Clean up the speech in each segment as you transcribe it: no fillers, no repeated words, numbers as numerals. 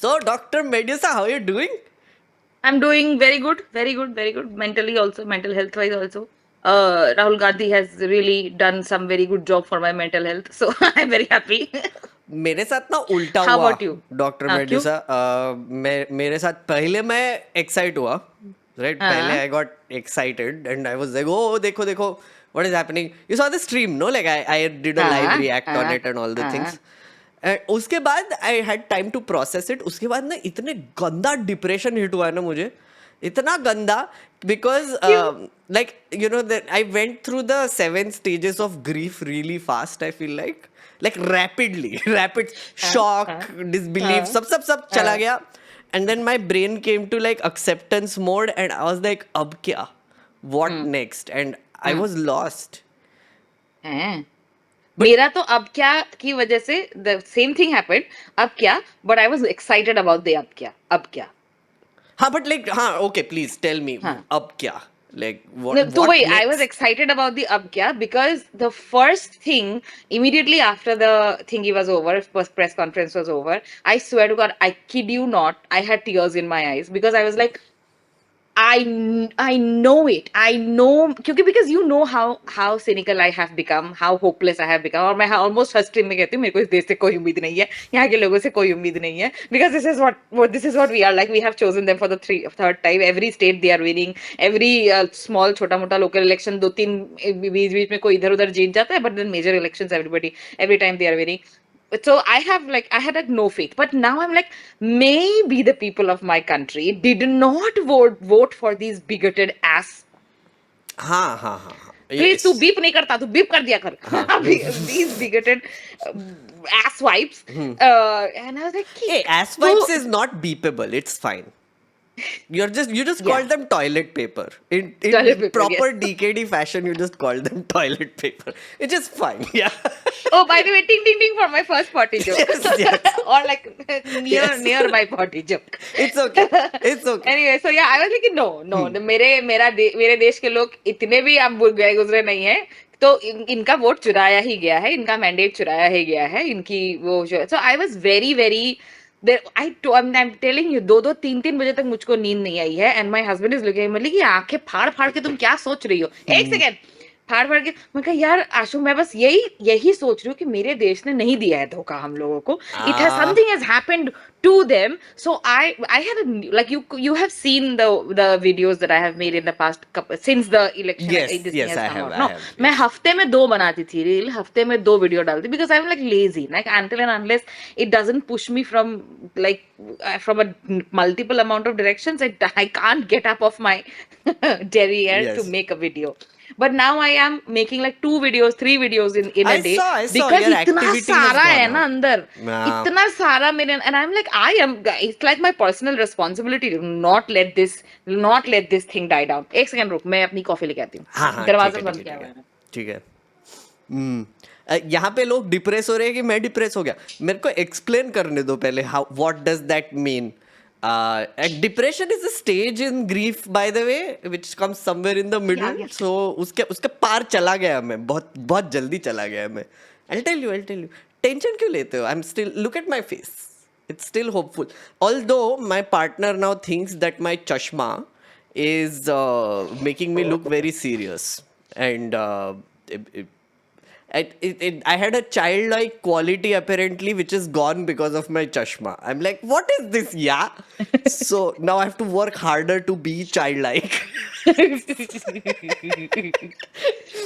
So, Dr. Medusa, how are you doing? I'm doing very good, very good, very good. Mentally also, mental health wise also. Rahul Gandhi has really done some very good job for my mental health, so I'm very happy. मेरे साथ ना उल्टा How हुआ about you? Doctor हाँ क्यों? Medusa मेरे साथ पहले मैं एक्साइट हुआ राइट पहले हाँ I got excited and I was like oh देखो देखो what is happening you saw the stream no like I did a live हाँ रिएक्ट ऑन हाँ इट एंड ऑल द हाँ थिंग्स उसके बाद I had time to process it उसके बाद ना इतने गंदा डिप्रेशन हिट हुआ है ना मुझे इतना गंदा बिकॉज क्यों? like you know that I went through the 7 stages of grief really fast I feel like rapidly rapid हाँ shock हाँ disbelief हाँ सब चला हाँ गया and then my brain came to like acceptance mode and I was like अब क्या what hmm next and I hmm was lost हैं। but मेरा तो अब क्या की वजह से the same thing happened. अब क्या? But I was excited about the अब क्या? हाँ but like हाँ okay please tell me हाँ अब क्या like No, so what wait, I was next excited about the Ab Kya because the first thing, immediately after the thingy was over, first press conference was over, I swear to God, I kid you not, I had tears in my eyes because I was like, I know it. I know क्योंकि because you know how cynical I have become, how hopeless I have become और मैं almost हर stream में कहती हूँ मेरे को इस देश से कोई उम्मीद नहीं है यहाँ के लोगों से कोई उम्मीद नहीं है because this is what we are like we have chosen them for the third time every state they are winning every small छोटा मोटा local election दो तीन बीच बीच में कोई इधर उधर जीत जाता है but then major elections every time they are winning so I had like no faith, but now I'm like, maybe the people of my country did not vote for these bigoted ass. हाँ हाँ हाँ हाँ Please, तू yes beep नहीं करता, तू beep कर दिया कर. हाँ These bigoted uh, ass wipes. And I was like, hey "Kick." ass So wipes is not beepable it's fine you just call yeah, them toilet paper. toilet In paper, yes. proper DKD fashion, you just call them toilet paper. It's just fine. Yeah. Oh, by the way, ting ting ting for my first potty joke, Yes, yes, or like yes. near my potty joke. It's okay. It's okay. Anyway, so yeah, I was like, no, Hmm. मेरे देश के लोग इतने भी अब गए गुजरे नहीं है. तो इनका वोट चुराया ही गया है, इनका मैंडेट चुराया ही गया है, इनकी वो जो so I was very very I'm telling you दो दो तीन तीन बजे तक मुझको नींद नहीं आई है and my husband is looking मतलब कि आंखें फाड़ फाड़ के तुम क्या सोच रही हो एक सेकेंड फाड़ फाड़ के मैं कहा यार आशु मैं बस यही यही सोच रही हूँ कि मेरे देश ने नहीं दिया है धोखा हम लोगों को it has Ah, something has happened to them so I had like you have seen the videos that I have made in the past since the election yes, this thing yes, has I come have, out I no have, मैं yes. हफ्ते में दो बनाती थी reel हफ्ते में दो video डालती because I'm like lazy like until and unless it doesn't push me from like from a multiple amount of directions I can't get up of my derriere to Yes. make a video but now I am making like 2 videos 3 videos in a day I saw because your इतना activity has सारा gone है ना up. अंदर Ah, इतना सारा मेरे and I'm like I am it's like my personal responsibility to not let this thing die down एक second रुक मैं अपनी कॉफी लेके आती हाँ हूँ हाँ दरवाजा बंद किया ठीक हुआ है है ठीक है हम्म यहाँ पे लोग डिप्रेस हो रहे हैं कि मैं डिप्रेस हो गया मेरे को एक्सप्लेन करने दो पहले how what does that mean depression is a stage in grief by the way which comes somewhere in the या मिडिल सो उसके उसके पार चला गया मैं बहुत बहुत जल्दी चला गया मैं आई टेल यू टेंशन क्यों लेते हो I am still look at my face it's still hopeful although my partner now thinks that my chashma is making me look very serious and I had a childlike quality apparently which is gone because of my chashma. I'm like, what is this? Yeah. So now I have to work harder to be childlike.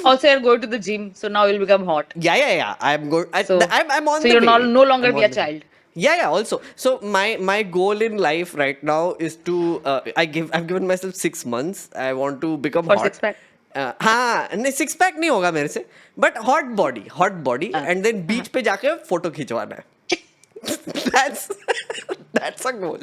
also you're going to the gym so now you'll become hot Yeah. I'm good. so I'm on so the you're way. no longer I'm be on a the way. child Yeah. Also, so my goal in life right now is to I've given myself 6 months. I want to become for six hot. pack हाँ नहीं six pack नहीं होगा मेरे से but hot body हाँ and then हाँ बीच पे जाके फोटो खिंचवाना है that's that's a goal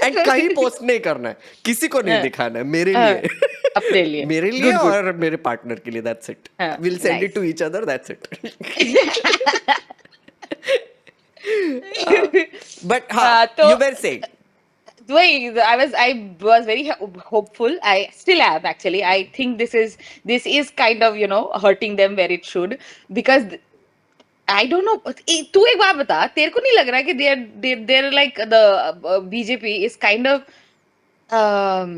and कहीं पोस्ट नहीं करना है किसी को नहीं हाँ दिखाना है मेरे हाँ लिए अपने लिए मेरे लिए गुड गुड और मेरे पार्टनर के लिए दैट्स इट हाँ will send it to nice each other that's it but हाँ तो you were saying wait, I was very hopeful. I still am actually. I think this is kind of hurting them where it should because I don't know. तू एक बात बता, तेरे को नहीं लग रहा कि they're like the BJP is kind of um,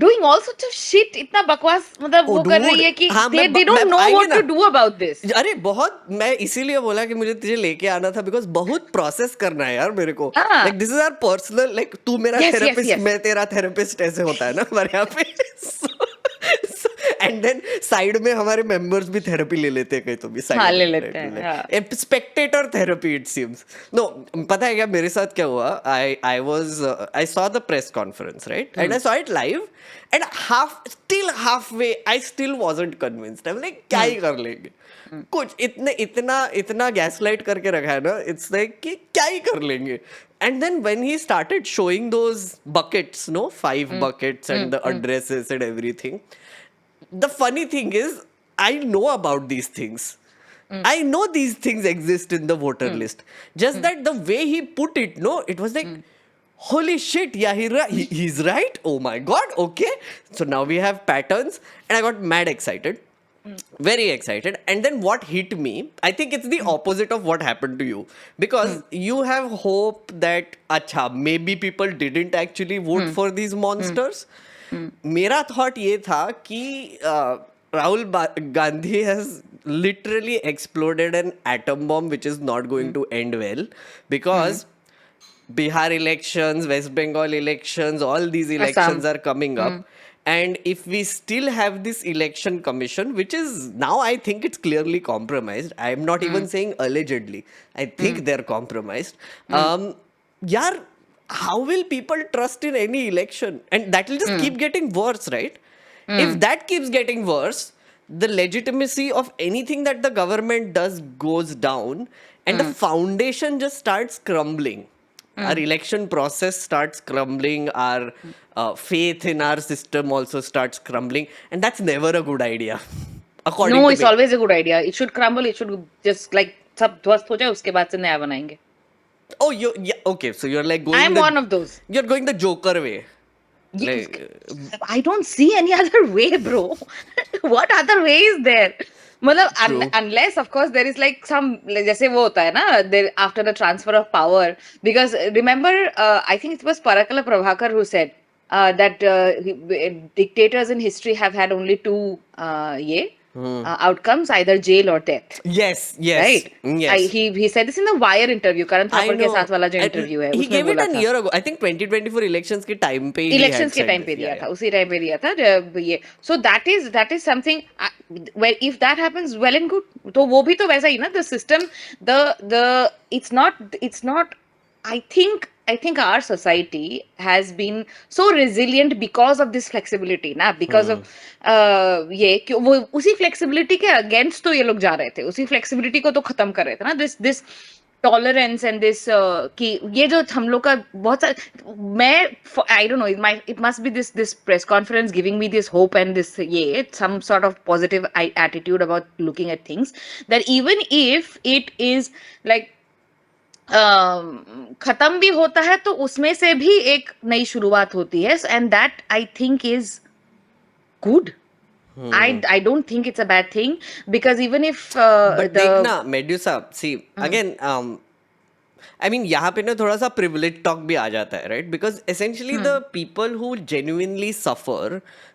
doing all sorts of shit, इतना बकवास मतलब ओ वो कर रही डूड, है कि हाँ they मैं don't know आएंगे what ना। to do about this. अरे बहुत, मैं इसीलिए बोला कि मुझे तुझे लेके आना था, बिकॉज बहुत प्रोसेस करना है यार मेरे को। हाँ, like this is our personal, like तू मेरा yes, yes, थेरेपिस्ट, yes. मैं तेरा थेरेपिस्ट, ऐसे होता है ना हमारे यहाँ पे। एंड देन साइड में हमारे मेंबर्स भी थेरेपी ले लेते हैं कहीं, तो भी हाँ, साइड ले में, लेते हैं, हाँ. Right, spectator therapy it seems. No, पता है क्या मेरे साथ क्या हुआ? I saw the press conference, right, and I saw it live, and half way I still wasn't convinced. I am like क्या ही कर लेंगे, कुछ इतना गैसलाइट करके रखा है ना, इट्स लाइक कि क्या ही कर लेंगे। And then when he started showing those buckets, no 5 buckets and the addresses and everything, the funny thing is I know about these things. I know these things exist in the voter list, just that the way he put it, no, it was like holy shit, yeah, he's right, oh my god, okay, so now we have patterns. And I got mad excited, very excited. And then what hit me, I think it's the opposite of what happened to you, because you have hope that acha maybe people didn't actually vote for these monsters. मेरा thought ये था कि Rahul Gandhi has literally exploded an atom bomb which is not going to end well, because Bihar elections, West Bengal elections, all these elections Assam. are coming up. And if we still have this election commission, which is now, I think it's clearly compromised. I'm not even saying allegedly. I think they're compromised. Yaar, how will people trust in any election? And that will just keep getting worse, right? If that keeps getting worse, the legitimacy of anything that the government does goes down, and the foundation just starts crumbling. Our election process starts crumbling, our faith in our system also starts crumbling, and that's never a good idea, according No, to it's me. always a good idea. It should crumble. It should just like सब ध्वस्त हो जाए, उसके बाद से नया बनाएंगे. Oh, yeah, okay, so you're like going I'm one of those. you're going the Joker way. Yes. Like, I don't see any other way, bro. What other way is there? मतलब True. unless of course there is like some जैसे वो होता है ना, there after the transfer of power, because remember I think it was Parakala Prabhakar who said that dictators in history have had only two outcomes, either jail or death. yes, Right? yes. He said this in the Wire interview, Karan I Thapar के know. साथ वाला जो And interview है, he उसमें gave it बोला an था. year ago. I think 2024 elections के time पे he इलेक्शंस had के said टाइम this. पे दिया Yeah, था, उसी टाइम पे दिया था जब ये. So that is something well, if that happens well and good. तो वो भी तो वैसा ही ना, the system, the it's not I think our society has been so resilient because of this flexibility ना, because of ये क्यों वो उसी flexibility के against तो ये लोग जा रहे थे, उसी flexibility को तो खत्म कर रहे थे ना, this टॉलरेंस एंड दिस कि ये जो हम लोग का बहुत सारे, मैं I don't know, it must be this press conference giving me this hope and this ये some sort of positive attitude about looking at things, that even if it is like खत्म भी होता है तो उसमें से भी एक नई शुरुआत होती है, and that I think is good. I don't think it's a bad thing, because even if but देखना Medusa, see again, I mean यहाँ पे ना थोड़ा सा privilege talk भी आ जाता है, right? Because essentially the people who genuinely suffer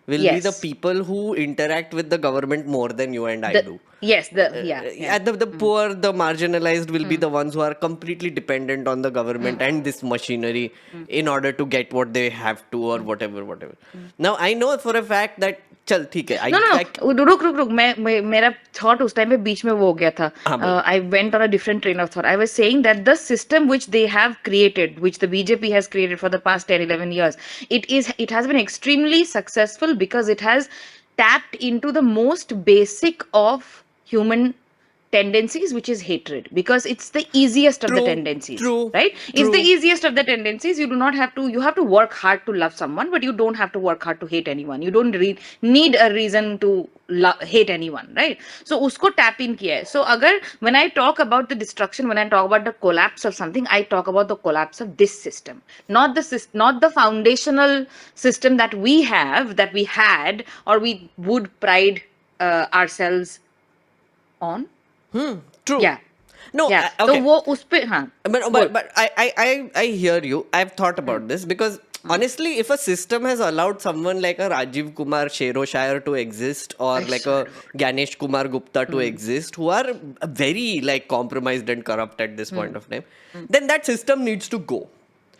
will be the Yes. people who interact with the government more than you and I do. Yes, yeah. The poor, the marginalized will be the ones who are completely dependent on the government and this machinery in order to get what they have to, or whatever. Now I know for a fact that चल ठीक है, No, रुक मेरा thought उस time पे बीच में वो हो गया था. I went on a different train of thought. I was saying that the system which they have created, which the BJP has created for the past 10-11 years, it has been extremely successful because it has tapped into the most basic of human tendencies, which is hatred, because it's the easiest of the True, tendencies, true, right? It's the true. easiest of the tendencies. You have to work hard to love someone, but you don't have to work hard to hate anyone. You don't need a reason to hate anyone, right? So usko tap in kiya hai. So agar when I talk about the destruction, when I talk about the collapse of something, I talk about the collapse of this system, not the foundational system that we have, that we had, or we would pride ourselves on. True. Yeah. No, Yeah. okay. तो वो उस पे हाँ But I hear you. I've thought about this because honestly, if a system has allowed someone like a Rajiv Kumar Shero Shire to exist or I like swear a to God. Ganesh Kumar Gupta to exist, who are very like compromised and corrupt at this point of time, then that system needs to go.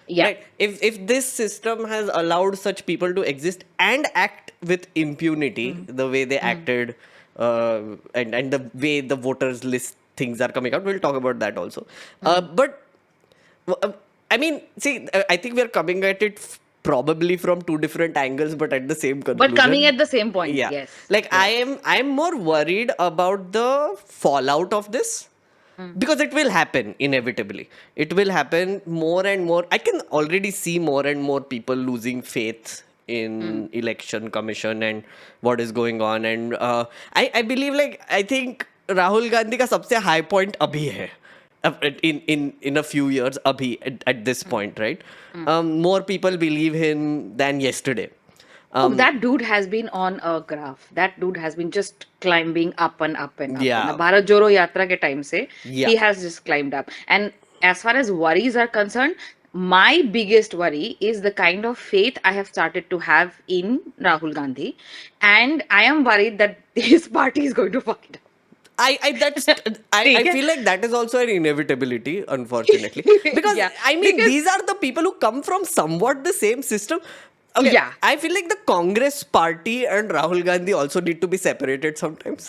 Yeah. Right? If this system has allowed such people to exist and act with impunity, the way they acted, and the way the voters list things are coming out, we'll talk about that also. But I mean, see, I think we're coming at it probably from two different angles, but at the same But coming conclusion. at the same point, Yeah, yes. like Yeah. I'm more worried about the fallout of this because it will happen inevitably. It will happen more and more. I can already see more and more people losing faith in election commission and what is going on. And I believe, like, I think Rahul Gandhi का सबसे high point अभी है. In a few years abhi at this point, right? More people believe him than yesterday. Oh, that dude has been on a graph. That dude has been just climbing up and up and up. Yeah. Bharat Joro Yatra ke time se, Yeah. he has just climbed up. And as far as worries are concerned, my biggest worry is the kind of faith I have started to have in Rahul Gandhi. And I am worried that his party is going to fuck it up. I ठीक है? feel like that is also an inevitability, unfortunately, because Yeah, I mean because- these are the people who come from somewhat the same system. Okay, Yeah. I feel like the Congress party and Rahul Gandhi also need to be separated sometimes.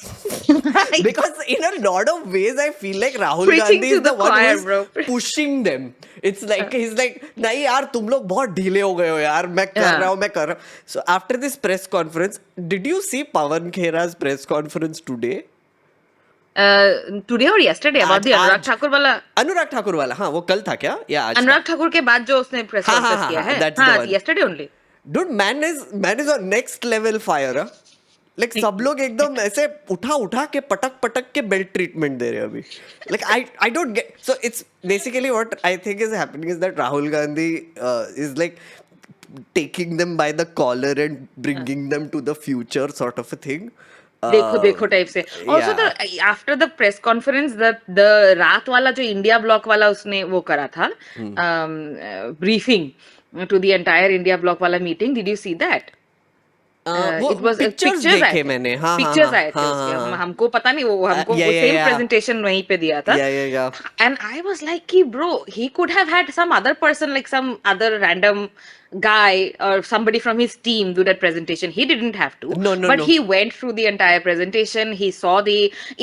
Because in a lot of ways I feel like Rahul Preaching Gandhi to is the the one choir, who is bro. pushing them. It's like he's like, नहीं यार तुम लोग बहुत ढीले हो गए हो यार, मैं कर रहा हूँ. So after this press conference, did you see Pawan Khera's press conference today? Today or yesterday about the Anurag Thakur वाला अनुराग ठाकुर वाला, हाँ वो कल था क्या या आज? अनुराग ठाकुर के बाद जो उसने प्रेस हाँ, कॉन्फ्रेंस हाँ, किया हाँ, है that's the हाँ one. yesterday only. Dude, man is on next level fire. Like सब लोग एकदम ऐसे उठा उठा के पटक पटक के बेल्ट ट्रीटमेंट दे रहे हैं अभी. Like I don't get. So it's basically what I think is happening is that Rahul Gandhi is like taking them by the collar and bringing them to the future, sort of a thing. देखो देखो type से also yeah. The after the press conference the रात वाला जो India block वाला उसने वो करा था briefing to the entire India block वाला meeting did you see that वो इट वाज पिक्चर्स देखे मैंने. हाँ हाँ पिक्चर्स आए थे हाँ उसके हाँ हमको पता नहीं वो हमको yeah, वो yeah, सेम yeah. प्रेजेंटेशन वहीं पे दिया था yeah. and I was like ki bro he could have had some other person like some other random guy or somebody from his team do that presentation he didn't have to No, but no. he went through the entire presentation he saw the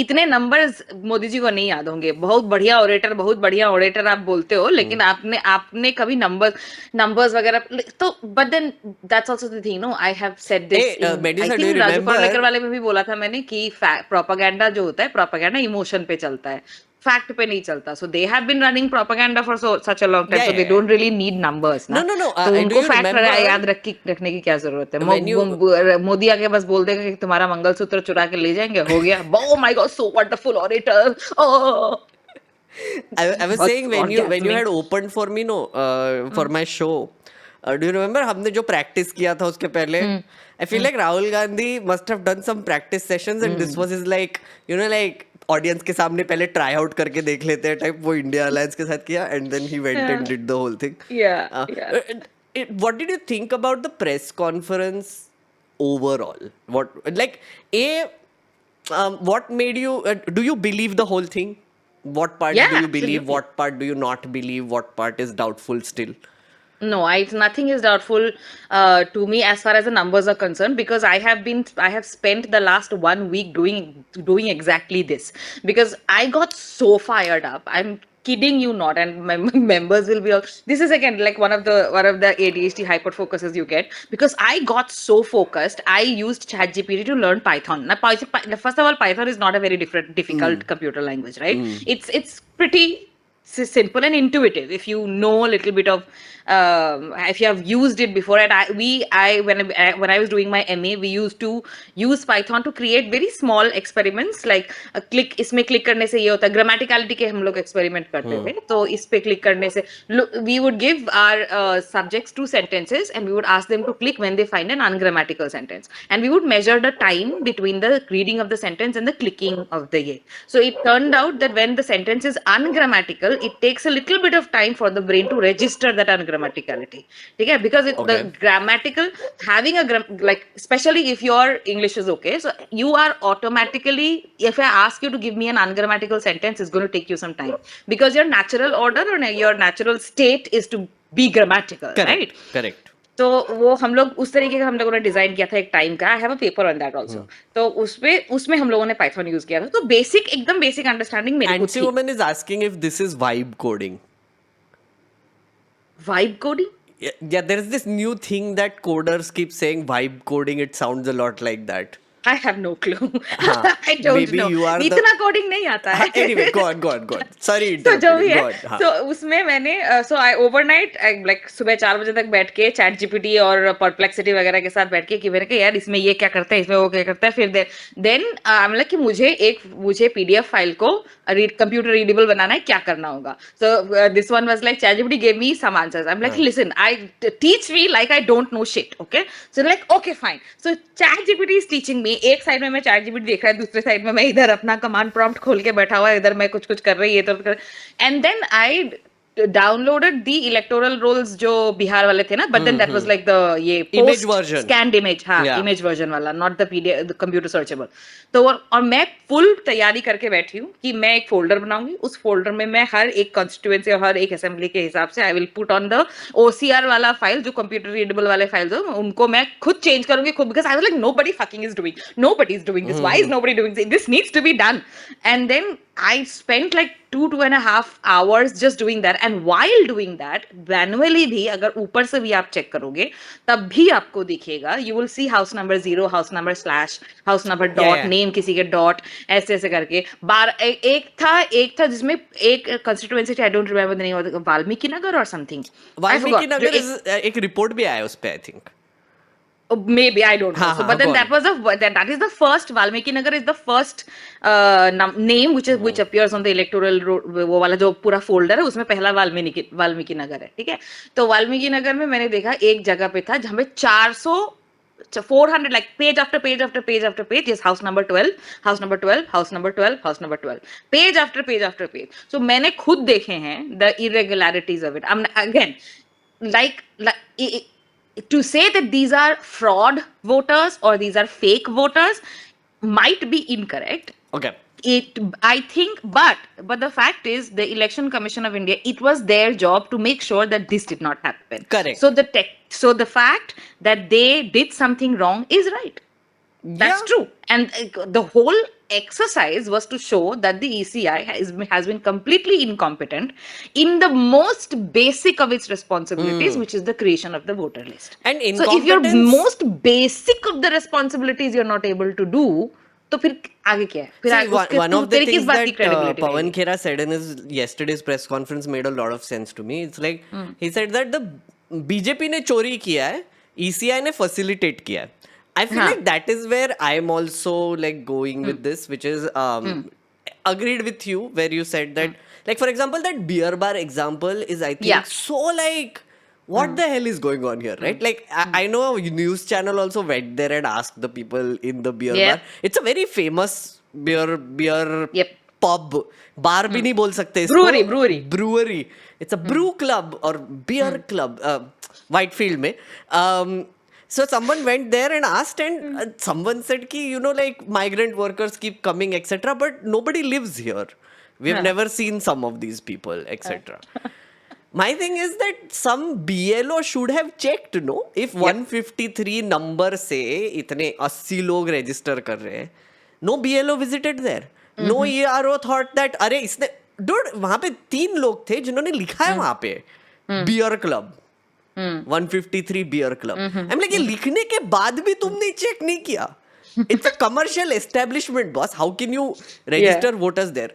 इतने numbers Modi ji को नहीं याद होंगे बहुत बढ़िया orator आप बोलते हो लेकिन आपने कभी numbers वगैरह तो but then that's also the thing no I have said this Hey, in, Medusa, I do you think Raju remember- पौड़लेकर वाले में भी बोला था मैंने कि प्रोपागेंडा जो होता है प्रोपागेंडा इमोशन पे चलता है फैक्ट पे नहीं चलता so they have been running propaganda for such a long time Yeah, so they yeah. don't really need numbers ना No. तो Do उनको you फैक्ट remember- याद रखने की क्या जरूरत है When you- मोदी आके बस बोल देगा कि तुम्हारा मंगलसूत्र चुरा के ले जाएंगे हो गया oh my god so wonderful orator oh I was What's saying when you orgasming? had opened for me for my show, do you remember हमने जो practice किया था उसके पहले? I feel like Rahul Gandhi must have done some practice sessions and this was his like like audience के सामने पहले try out करके देख लेते हैं टाइप वो इंडिया अलायंस के साथ किया and then he went and did the whole thing. Yeah. What did you think about the press conference overall? What made you do you believe the whole thing? What part Yeah, do you believe? absolutely. What part do you not believe? What part is doubtful still? No, nothing is doubtful to me as far as the numbers are concerned because I have spent the last 1 week doing exactly this because I got so fired up. I'm kidding you not, and my members will be all. This is again like one of the ADHD hyper focuses you get because I got so focused. I used ChatGPT to learn Python. Now, first of all, Python is not a very difficult computer language, right? It's pretty simple and intuitive if you know a little bit of if you have used it before. And when I was doing my MA, we used to use Python to create very small experiments, like click, इसमें click करने से ये होता है, grammaticality के हम लोग experiment करते थे, तो इस पे click करने से we would give our subjects 2 sentences and we would ask them to click when they find an ungrammatical sentence, and we would measure the time between the reading of the sentence and the clicking of the ये. So it turned out that when the sentence is ungrammatical, it takes a little bit of time for the brain to register that ungrammaticality. Okay? Because the grammatical, having a like, especially if your English is okay, so you are automatically, if I ask you to give me an ungrammatical sentence, it's going to take you some time, because your natural order or your natural state is to be grammatical, right? Correct. तो वो हम लोग उस तरीके का हम लोगों ने डिजाइन किया था एक टाइम का. I have a paper on that also. तो उसमें हम लोगों ने पाइथन यूज किया था. तो एकदम बेसिक अंडरस्टैंडिंग मेरे को थी. Nancy Woman is asking if this is vibe coding. Vibe coding? Yeah, there is this new thing that coders keep saying vibe coding. It sounds a lot like that. I have no clue. हाँ, I don't maybe know. you are इतना coding नहीं आता है. Anyway, go on. Sorry, तो जो भी go है, on. हाँ. तो उसमें मैंने आई ओवरनाइट लाइक सुबह 4 बजे तक बैठ के चैट जीपीटी और परप्लेक्सिटी वगैरह के साथ बैठ के कि मैंने कहा यार इसमें ये क्या करता है, इसमें वो क्या करता है. फिर देन आई एम लाइक कि मुझे पीडीएफ फाइल को कंप्यूटर रीडेबल बनाना है, क्या करना होगा. So this one was like ChatGPT gave me some answers. I am like listen, I teach me like I don't know shit. Okay, so like okay fine. So ChatGPT is teaching me. एक side में मैं chat GPT देख रहा है, दूसरे side में मैं इधर अपना कमांड प्रॉम्प्ट खोल के बैठा हुआ है, इधर मैं कुछ कर रही है तो. And then I downloaded the electoral rolls जो बिहार वाले थे ना, but then that was like the ये Image version. Scanned image. हाँ, Yeah. इमेज वर्जन वाला, not the PDF, the computer searchable. तो और मैं फुल तैयारी करके बैठी हूँ कि मैं एक फोल्डर बनाऊंगी. उस फोल्डर में मैं हर एक कॉन्स्टिट्यूएंसी और हर एक असेंबली के हिसाब से I will put on the OCR वाला फाइल, जो कंप्यूटर रीडेबल वाले फाइल्स हो, उनको मैं खुद चेंज करूंगी खुद, because I was like nobody fucking is doing, nobody is doing this, why is nobody doing this, this needs to be done. And then I spent like 2.5 hours just doing that. And while doing that, manually भी अगर ऊपर से भी आप check करोगे तब भी आपको दिखेगा, you will see house number 0, house number slash, house number dot, Yeah. name किसी के dot, ऐसे करके एक था जिसमें एक constituency थी, I don't remember the name of the, Valmiki Nagar or something. Valmiki Nagar एक रिपोर्ट भी आया उस पे, I think. Maybe, I don't know. हाँ, So, but then go on. that is the first, Valmiki Nagar is the first name which appears on the electoral वो वाला जो पूरा folder है, उसमें पहला वाल्मीकि नगर है. ठीक है, तो वाल्मीकि नगर में मैंने देखा एक जगह पे था जहाँ पे 400 like page after page after page after page, yes, house number 12, house number 12, house number 12, house number 12, page after page after page. So मैंने खुद देखे हैं the irregularities of it. Again, like to say that these are fraud voters or these are fake voters might be incorrect. Okay. I think, but the fact is, the Election Commission of India, it was their job to make sure that this did not happen. Correct. So the fact that they did something wrong is right. That's true. And the whole exercise was to show that the ECI has been completely incompetent in the most basic of its responsibilities, which is the creation of the voter list. And so if your most basic of the responsibilities you're not able to do, तो फिर आगे क्या है? फिर one of the things that Pawan Khera said in his yesterday's press conference made a lot of sense to me. It's like he said that the BJP ने चोरी किया है, ECI ने facilitate किया है. I feel like that is where I'm also like going with this, which is agreed with you where you said that, like for example, that beer bar example is I think so like what the hell is going on here, right? Like I know a news channel also went there and asked the people in the beer bar. It's a very famous beer pub. Bar भी नहीं बोल सकते इसको. Brewery. It's a brew club or beer club. Whitefield में. So someone went there and asked, and someone said ki, you know, like migrant workers keep coming, etc. But nobody lives here. We've never seen some of these people, etc. My thing is that some BLO should have checked, no? If 153 number से इतने 80 लोग register कर रहे हैं, no BLO visited there. No ERO thought that, अरे इसने, dude, वहाँ पे 3 लोग थे जिन्होंने लिखा है वहाँ पे beer club. 153 beer club. I'm like, ये लिखने के बाद भी तुमने चेक नहीं किया. It's a commercial establishment, boss. How can you register voters there?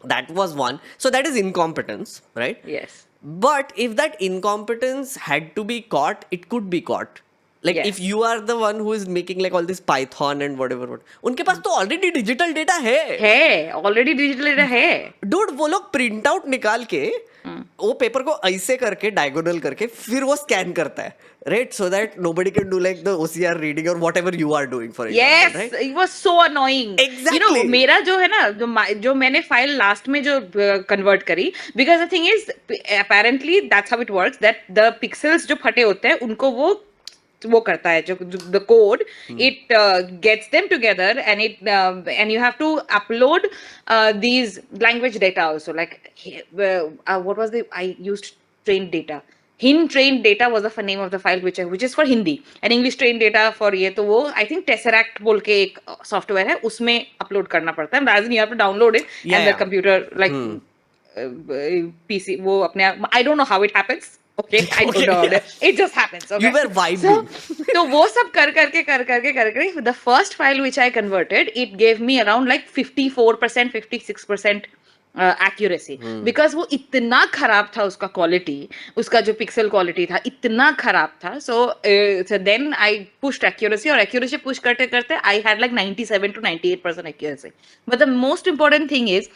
That was one. So that is incompetence, right? Yes. But if that incompetence had to be caught, it could be caught. Like Yes. if you are the one who is making like all this Python and whatever, उनके पास तो already digital data है. Already digital data है. Dude, वो लोग print out निकाल के वो paper को ऐसे करके डायगोनल करके फिर वो स्कैन करता है, right, so that nobody can do like the OCR reading और whatever you are doing for Yes, right. it was so annoying. Exactly. You know, मेरा जो है ना, जो मैंने फाइल लास्ट में जो कन्वर्ट करी, because the thing is, apparently that's how it works, that the pixels जो फटे होते हैं उनको वो करता है, जो the code, it gets them together and and you have to upload these language data also, like what was I used trained data. Hin trained data was the name of the file which is for Hindi, and English trained data for ये तो वो I think Tesseract बोल के एक software है, उसमें upload करना पड़ता है. rather than you have to download it Yeah, and the yeah. computer like PC वो अपने आप, I don't know how it happens. Okay, I don't Okay, know. yeah. It just happens. Okay. You were vibing. तो वो सब कर करके the first file which I converted, it gave me around like 54%, 56% accuracy. Because वो इतना खराब था उसका क्वालिटी, उसका जो पिक्सल क्वालिटी था इतना खराब था. So then I pushed accuracy, और accuracy push करते करते I had like 97 to 98% accuracy. But the most important thing is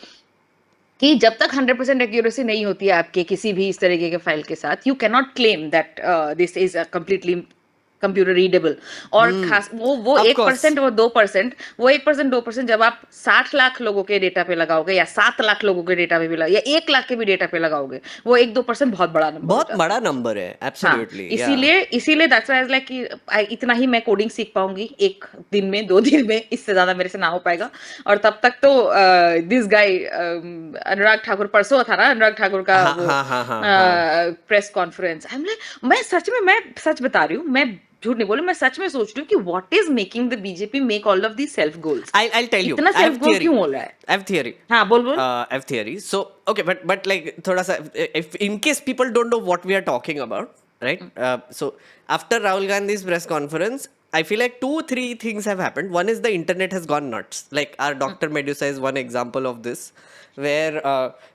कि जब तक 100% एक्यूरेसी नहीं होती है आपके किसी भी इस तरीके के फाइल के साथ, you can not claim that this is completely computer readable. और खास वो Of 1% और 2%, वो 1% 2% जब आप 60 लाख लोगों के डेटा पे लगाओगे, या 7 लाख लोगों के डेटा पे भी या 1 लाख के भी डेटा पे लगाओगे, वो 1-2% बहुत बड़ा नंबर, बहुत बड़ा नंबर है, एब्सोल्युटली. इसीलिए that's why I was like कि इतना ही मैं कोडिंग सीख पाऊंगी एक दिन में, 2 दिन में, इससे ज्यादा मेरे से ना हो पाएगा. और तब तक तो दिस गाय अनुराग ठाकुर, परसों था ना अनुराग ठाकुर का press conference, I am like, मैं सच बता रही हूँ, मैं झूठ नहीं बोलूं, मैं सच में सोच रही हूँ कि what is making the BJP make all of these self goals. I'll tell you. इतना सेल्फ गोल क्यों हो रहा है? I have theory. हाँ, बोल. I have theory. So okay, but like थोड़ा सा, if in case people don't know what we are talking about, right? So after Rahul Gandhi's press conference, I feel like 2-3 things have happened. One is the internet has gone nuts. Like our Dr. Medusa is one example of this, where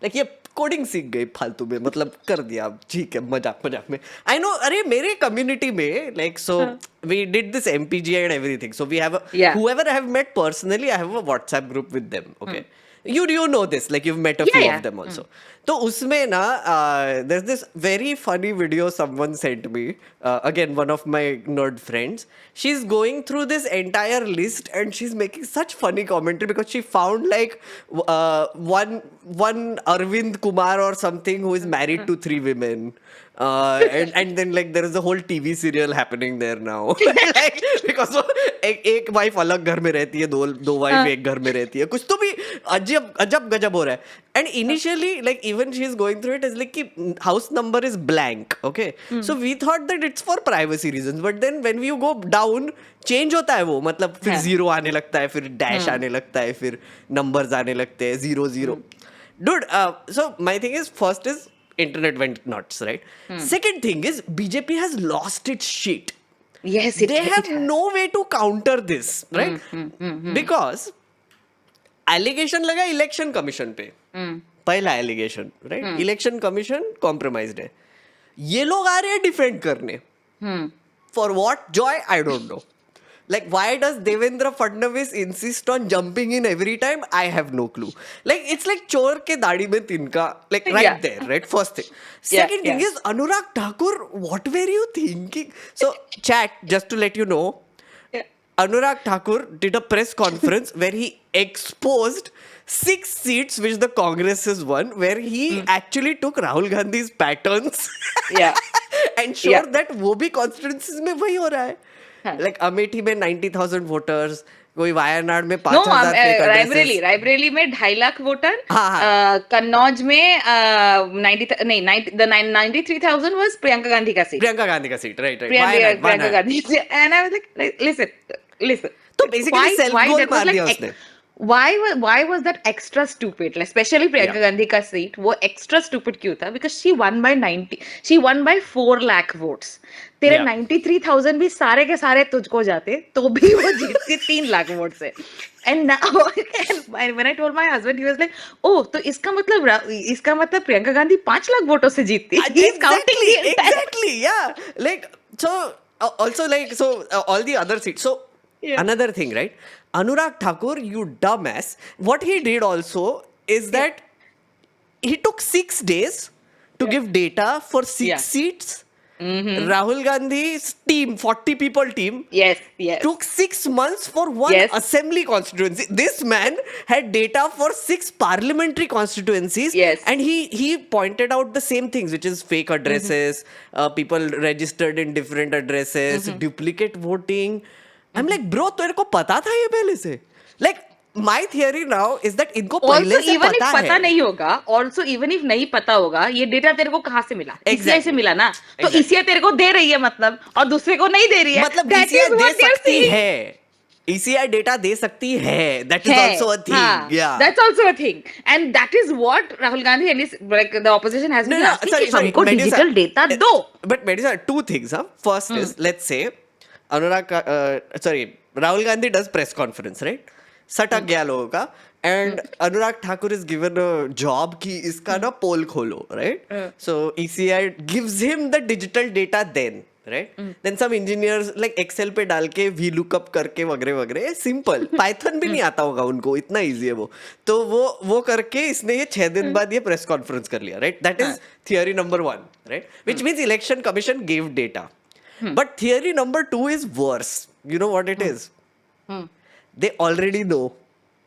like ये coding सीख गई फालतू में, मतलब कर दिया, ठीक है, मजाक में. आई नो, अरे मेरे कम्युनिटी में like, so we did this MPG and everything, so we have whoever I have met personally, I have a WhatsApp group with them. Okay. You know this, like you've met a few of them also. तो उसमें ना there's this very funny video someone sent me, again one of my nerd friends. She's going through this entire list and she's making such funny commentary because she found like one Arvind Kumar or something who is married to 3 women. And then like there is a whole TV serial happening there now. Like, because वो एक wife अलग घर में रहती है, दो wife एक घर में रहती है, कुछ तो भी अजब गजब हो रहा है. And initially, like even she is going through it, is like कि house number is blank, okay? So we thought that it's for privacy reasons, but then when you go down, change होता है वो, मतलब फिर 0 आने लगता है, फिर dash आने लगता है, फिर numbers आने लगते हैं, 0. Dude, so my thing is, first is internet went nuts, right? Second thing is BJP has lost its shit. Yes, They have no way to counter this, right? Because allegation लगा election commission पे, पहला allegation, right? Election commission compromised है, ये लोग आ रहे हैं defend करने. For what joy, I don't know. Like, why does Devendra Fadnavis insist on jumping in every time? I have no clue. Like, it's like chor ke daadi mein tinka, like right there, right? First thing. Second thing is, Anurag Thakur, what were you thinking? So, chat, just to let you know, Anurag Thakur did a press conference where he exposed 6 seats which the Congress has won, where he actually took Rahul Gandhi's patterns and showed that वो भी constituencies में वही हो रहा है. Like Amethi में 90,000 voters, कोई वायनाड में 5,000. रायबरेली में 2.5 लाख वोटर, कन्नौज में 93,000 was प्रियंका गांधी का seat, right. Priyanka Gandhi. And I was like, listen. तो बेसिकally सेल्फ गोल मार दिया उसने. why was that extra stupid, like especially Priyanka Yeah. Gandhi का seat वो extra stupid क्यों था? Because she won by 4 lakh votes. तेरे Yeah. 93,000 भी सारे के सारे तुझको जाते तो भी वो जीतती 3 लाख वोट से. And now, and when I told my husband, he was like, "Oh, तो इसका मतलब प्रियंका गांधी 5 लाख वोटों से जीतती." He is counting Exactly, the entire. exactly, yeah. Like, so, also, like, so, all the other seats. So, Yeah. another thing, right? Anurag Thakur, you dumbass. What he did also is that he took 6 days to give data for 6 Yeah. seats. Rahul Gandhi's team, 40 people team, Yes, yes. took 6 months for one Yes. assembly constituency. This man had data for 6 parliamentary constituencies, Yes. and he pointed out the same things, which is fake addresses, people registered in different addresses, duplicate voting. I'm like, bro, तेरे को पता था ये पहले से? Like, my theory now is that इनको पहले Also, से even if पता पता है. नहीं होगा, also even if नहीं पता होगा, ये डेटा तेरे को कहाँ से मिला? ECI से मिला ना? तो Exactly. ECI तेरे को दे रही है मतलब, और दूसरे को नहीं दे रही है. मतलब That ECI is they what they are सकती saying. है. ECI डेटा दे सकती है. That is है, also a thing. हाँ, Yeah. that's also a thing, and that is what Rahul Gandhi and his, like, the opposition has been asking कि हमको digital data दो. But Medisa, two things. First is, let's say, Rahul Gandhi does press conference, right? सटक गया लोगों का, and Anurag Thakur is given a job कि इसका ना पोल खोलो, right? So ECI gives him the digital data then. Right? Then some engineers like Excel पे डाल के VLOOKUP करके वगैरह वगैरह, सिंपल. पाइथन भी नहीं आता होगा उनको, इतना इजी है वो. तो वो करके इसने ये 6 दिन बाद ये प्रेस कॉन्फ्रेंस कर लिया, right? That is theory number 1, right? Which means election commission gave data. But theory number 2 is worse. You know what it is? They already know.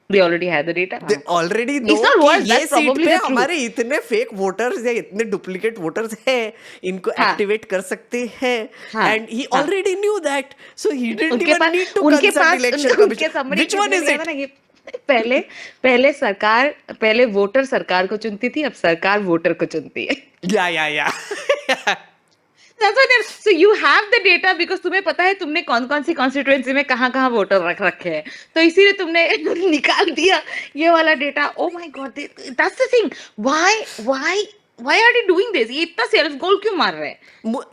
They already had the data. They already know It's not कि worse, ये that's seat probably पे the truth. हमारे इतने fake voters या इतने duplicate voters हैं, इनको हाँ. एक्टिवेट कर सकते हैं. हाँ. And he हाँ. already knew that, so he didn't उनके even पास need to उनके consult पास election उनके commission. summary Which one में is क्या it? था ना कि पहले पहले वोटर सरकार को चुनती थी, अब सरकार वोटर को चुनती है. Yeah. That's what so you have the data because तुम्हें पता है तुमने कौन-कौन सी कॉन्स्टिट्यूएंसी में कहाँ-कहाँ वोटर रख रखे हैं, तो इसीलिए तुमने निकाल दिया ये वाला data. Oh my God, that's the thing. Why are they doing this? ये इतना सेल्फ गोल क्यों मार रहे हैं?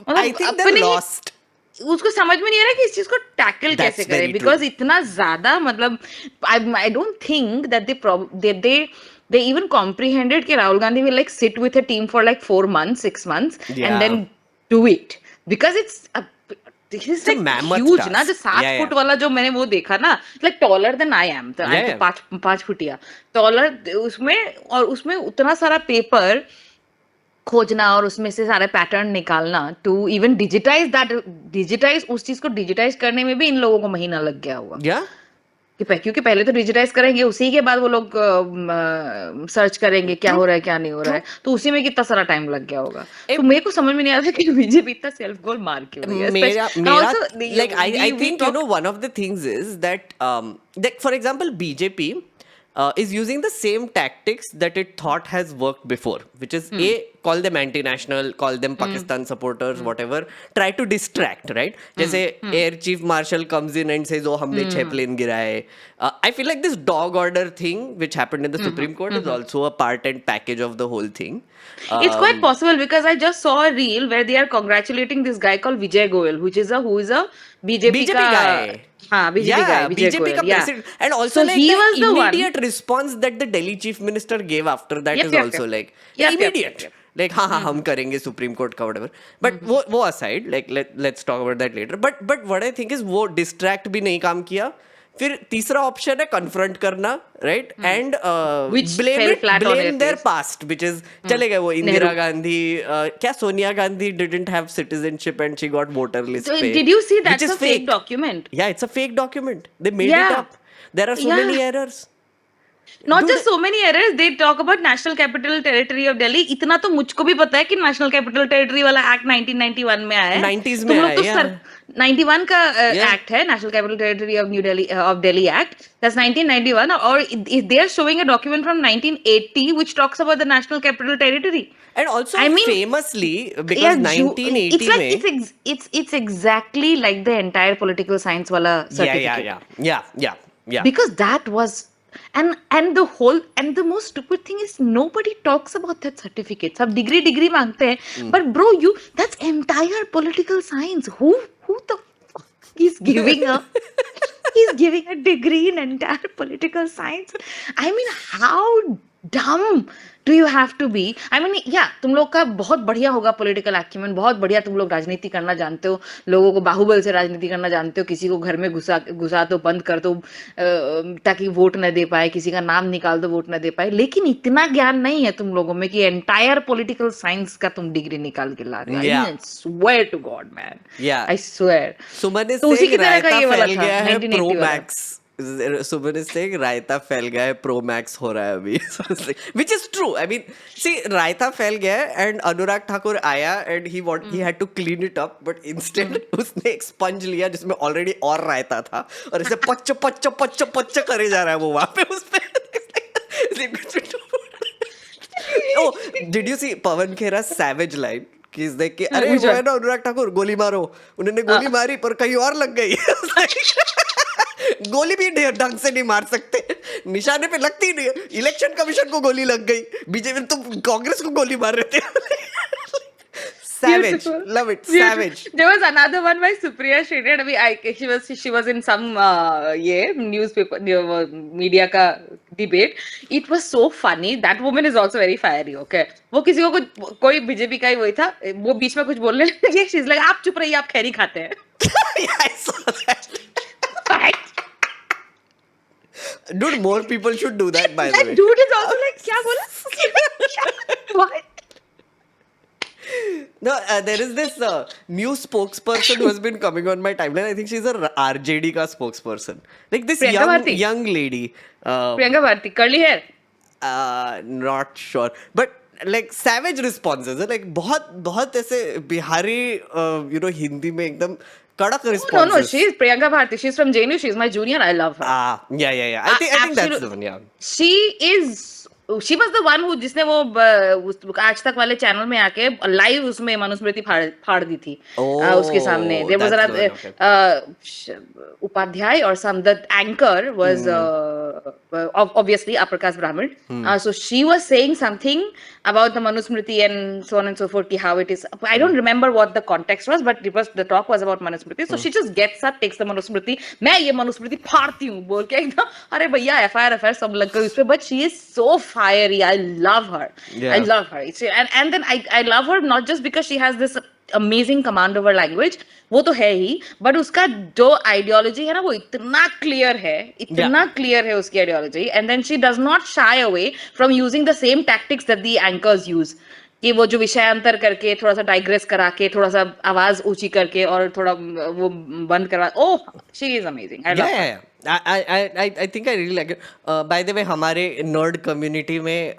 I think they're lost. उसको समझ में नहीं आ रहा कि इस चीज को टैकल कैसे That's very करें, बिकॉज इतना ज्यादा मतलब I don't think that they even comprehended कि Rahul Gandhi will like sit with a team for like 4 months 6 months Yeah. and then do it because this is a like mammoth huge task. ना, जो 7 Yeah, foot yeah. वाला जो मैंने वो देखा ना, like taller than I am, तो Yeah, I'm yeah. तो 5 फुटिया taller, उसमें उतना सारा पेपर खोजना और उसमें से सारे पैटर्न निकालना टू इवन डिजिटाइज उस चीज को डिजिटाइज करने में भी इन लोगों को महीना लग गया होगा. Yeah. क्योंकि पहले तो डिजिटाइज करेंगे, उसी के बाद वो लोग सर्च करेंगे क्या हो रहा है क्या नहीं हो रहा है, तो उसी में कितना सारा टाइम लग गया होगा. तो मेरे को समझ में नहीं आता कि बीजेपी इतना सेल्फ गोल मार क्यों रही है. मेरा like I think you know one of the things is that for example BJP is using the same tactics that it thought has worked before, which is call them anti-national, call them Pakistan supporters, whatever, try to distract, right? जैसे air chief marshal comes in and says, oh हमने 6 plane गिराए. I feel like this dog order thing which happened in the Supreme Court is also a part and package of the whole thing. It's quite possible because I just saw a reel where they are congratulating this guy called Vijay Goyal, who is a BJP guy. हाँ, BJP guy, Vijay BJP Goyal, का yeah. president, and also So like he the was the one. immediate response that the Delhi chief minister gave after that Yep, is yep, also yep. like Yep, yep, immediate. yep, yep. Like हाँ हम करेंगे supreme court का whatever. But वो aside, like let's talk about that later. But what I think is वो distract भी नहीं काम किया. फिर तीसरा ऑप्शन है कन्फ्रंट करना, right, and blame their past, which is चले गए वो इंदिरा गांधी, क्या Sonia Gandhi didn't have citizenship and she got voter list पे. Did you see that's which is a fake document? Yeah, it's a fake document. They made Yeah. it up. There are so Yeah. many errors. Not Dude, just so many errors, they talk about National Capital Territory of Delhi. इतना तो मुझको भी पता है कि National Capital Territory वाला act 1991 में आया है. 90s तुम में लोग तो आया, yeah. 91 का Yeah. एक्ट है, National Capital Territory of New Delhi of Delhi Act. That's 1991, or they are showing a document from 1980 which talks about the National Capital Territory. And also I mean, famously because Yeah, 1980 it's like में it's exactly like the entire political science wala certificate. yeah. Because that was and the most stupid thing is nobody talks about that certificate. सब degree मांगते हैं, but bro, that's entire political science. Who the fuck is giving a he's giving a degree in entire political science? I mean, how dumb do you have to be? I mean, yeah, तुम लोग का बहुत बढ़िया होगा political acumen, बहुत बढ़िया तुम लोग राजनीति करना जानते हो, लोगों को बाहुबल से राजनीति करना जानते हो, किसी को घर में घुसा दो, बंद कर दो ताकि वोट न दे पाए, किसी का नाम निकाल दो वोट न दे पाए, लेकिन इतना ज्ञान नहीं है तुम लोगों में कि एंटायर पॉलिटिकल साइंस का तुम डिग्री निकाल के ला रहे हो. Yeah. I swear to God, man. Yeah. I swear. Suman is तो उसी की सेइंग तरह का रायता ये वाला फैल था, गया है 1980 प्रो वाला. मैक्स. सुमन इज सेइंग रायता फैल गया है प्रो मैक्स हो रहा है अभी. Which is true. I mean see रायता फैल गया है एंड अनुराग ठाकुर आया and he had to clean it up but instead उसने एक स्पंज लिया जिसमें ऑलरेडी और रायता था और इसे पच्च पच्च पच्च पच्च करे जा रहा है वो वहां पे उस पे. Oh, did you see Pawan Khera savage line? कि इस देख के अरे वो है ना अनुराग ठाकुर गोली मारो. उन्होंने गोली मारी पर कहीं और लग गई. गोली भी ढंग से नहीं मार सकते. निशाने पे लगती नहीं है. इलेक्शन कमीशन को गोली लग गई. बीजेपी तुम कांग्रेस को गोली मार रहे थे. Savage, Beautiful. love it, Beautiful. savage. There was another one by Supriya Shetty. She was in some newspaper media का debate. It was so funny. That woman is also very fiery. Okay, वो किसी को कोई BJP का ही वही था. वो बीच में कुछ बोलने लगी. She's like आप चुप रहिए आप खैरी खाते हैं. Yeah, I saw that. Dude, more people should do that by the That way. dude is also like क्या बोला? What? No, there is this new spokesperson who has been coming on my timeline. I think she's a RJD ka spokesperson. Like this Priyanka Bharti. young lady. Priyanka Bharti curly hair. Not sure, but like savage responses. Like बहुत ऐसे बिहारी हिंदी में एकदम कड़क No, responses. she's Priyanka Bharti. She's from JNU. She's my junior. I love her. Yeah. I think that's the one. Yeah. She was the one who जिसने वो आज तक वाले चैनल में आके लाइव उसमें मनुस्मृति फाड़ दी थी उसके सामने. There was that's the one, Upadhyay or some the anchor was obviously Upper Caste Brahmin. So she was saying something about the Manusmriti and so on and so forth. How it is. I don't remember what the context was, but the talk was about Manusmriti. So she just gets up, takes the Manusmriti. मैं ये मनुस्मृति फाड़ती हूँ बोल के एकदम अरे भैया FIR सब लग गई उसपे. But she is so fiery. I love her. Yeah. I love her. And then I love her not just because she has this amazing command over language. वो तो है ही. But उसका जो ideology है ना वो इतना clear है. इतना clear है उसकी ideology. And then she does not shy away from using the same tactics that the anchors use. कि वो जो विषयांतर करके थोड़ा सा डाइग्रेस करा के थोड़ा सा आवाज ऊंची करके और थोड़ा वो बंद करवा. Oh, she is amazing. I love her. Yeah. I think I really like it. By the way, हमारे nerd community में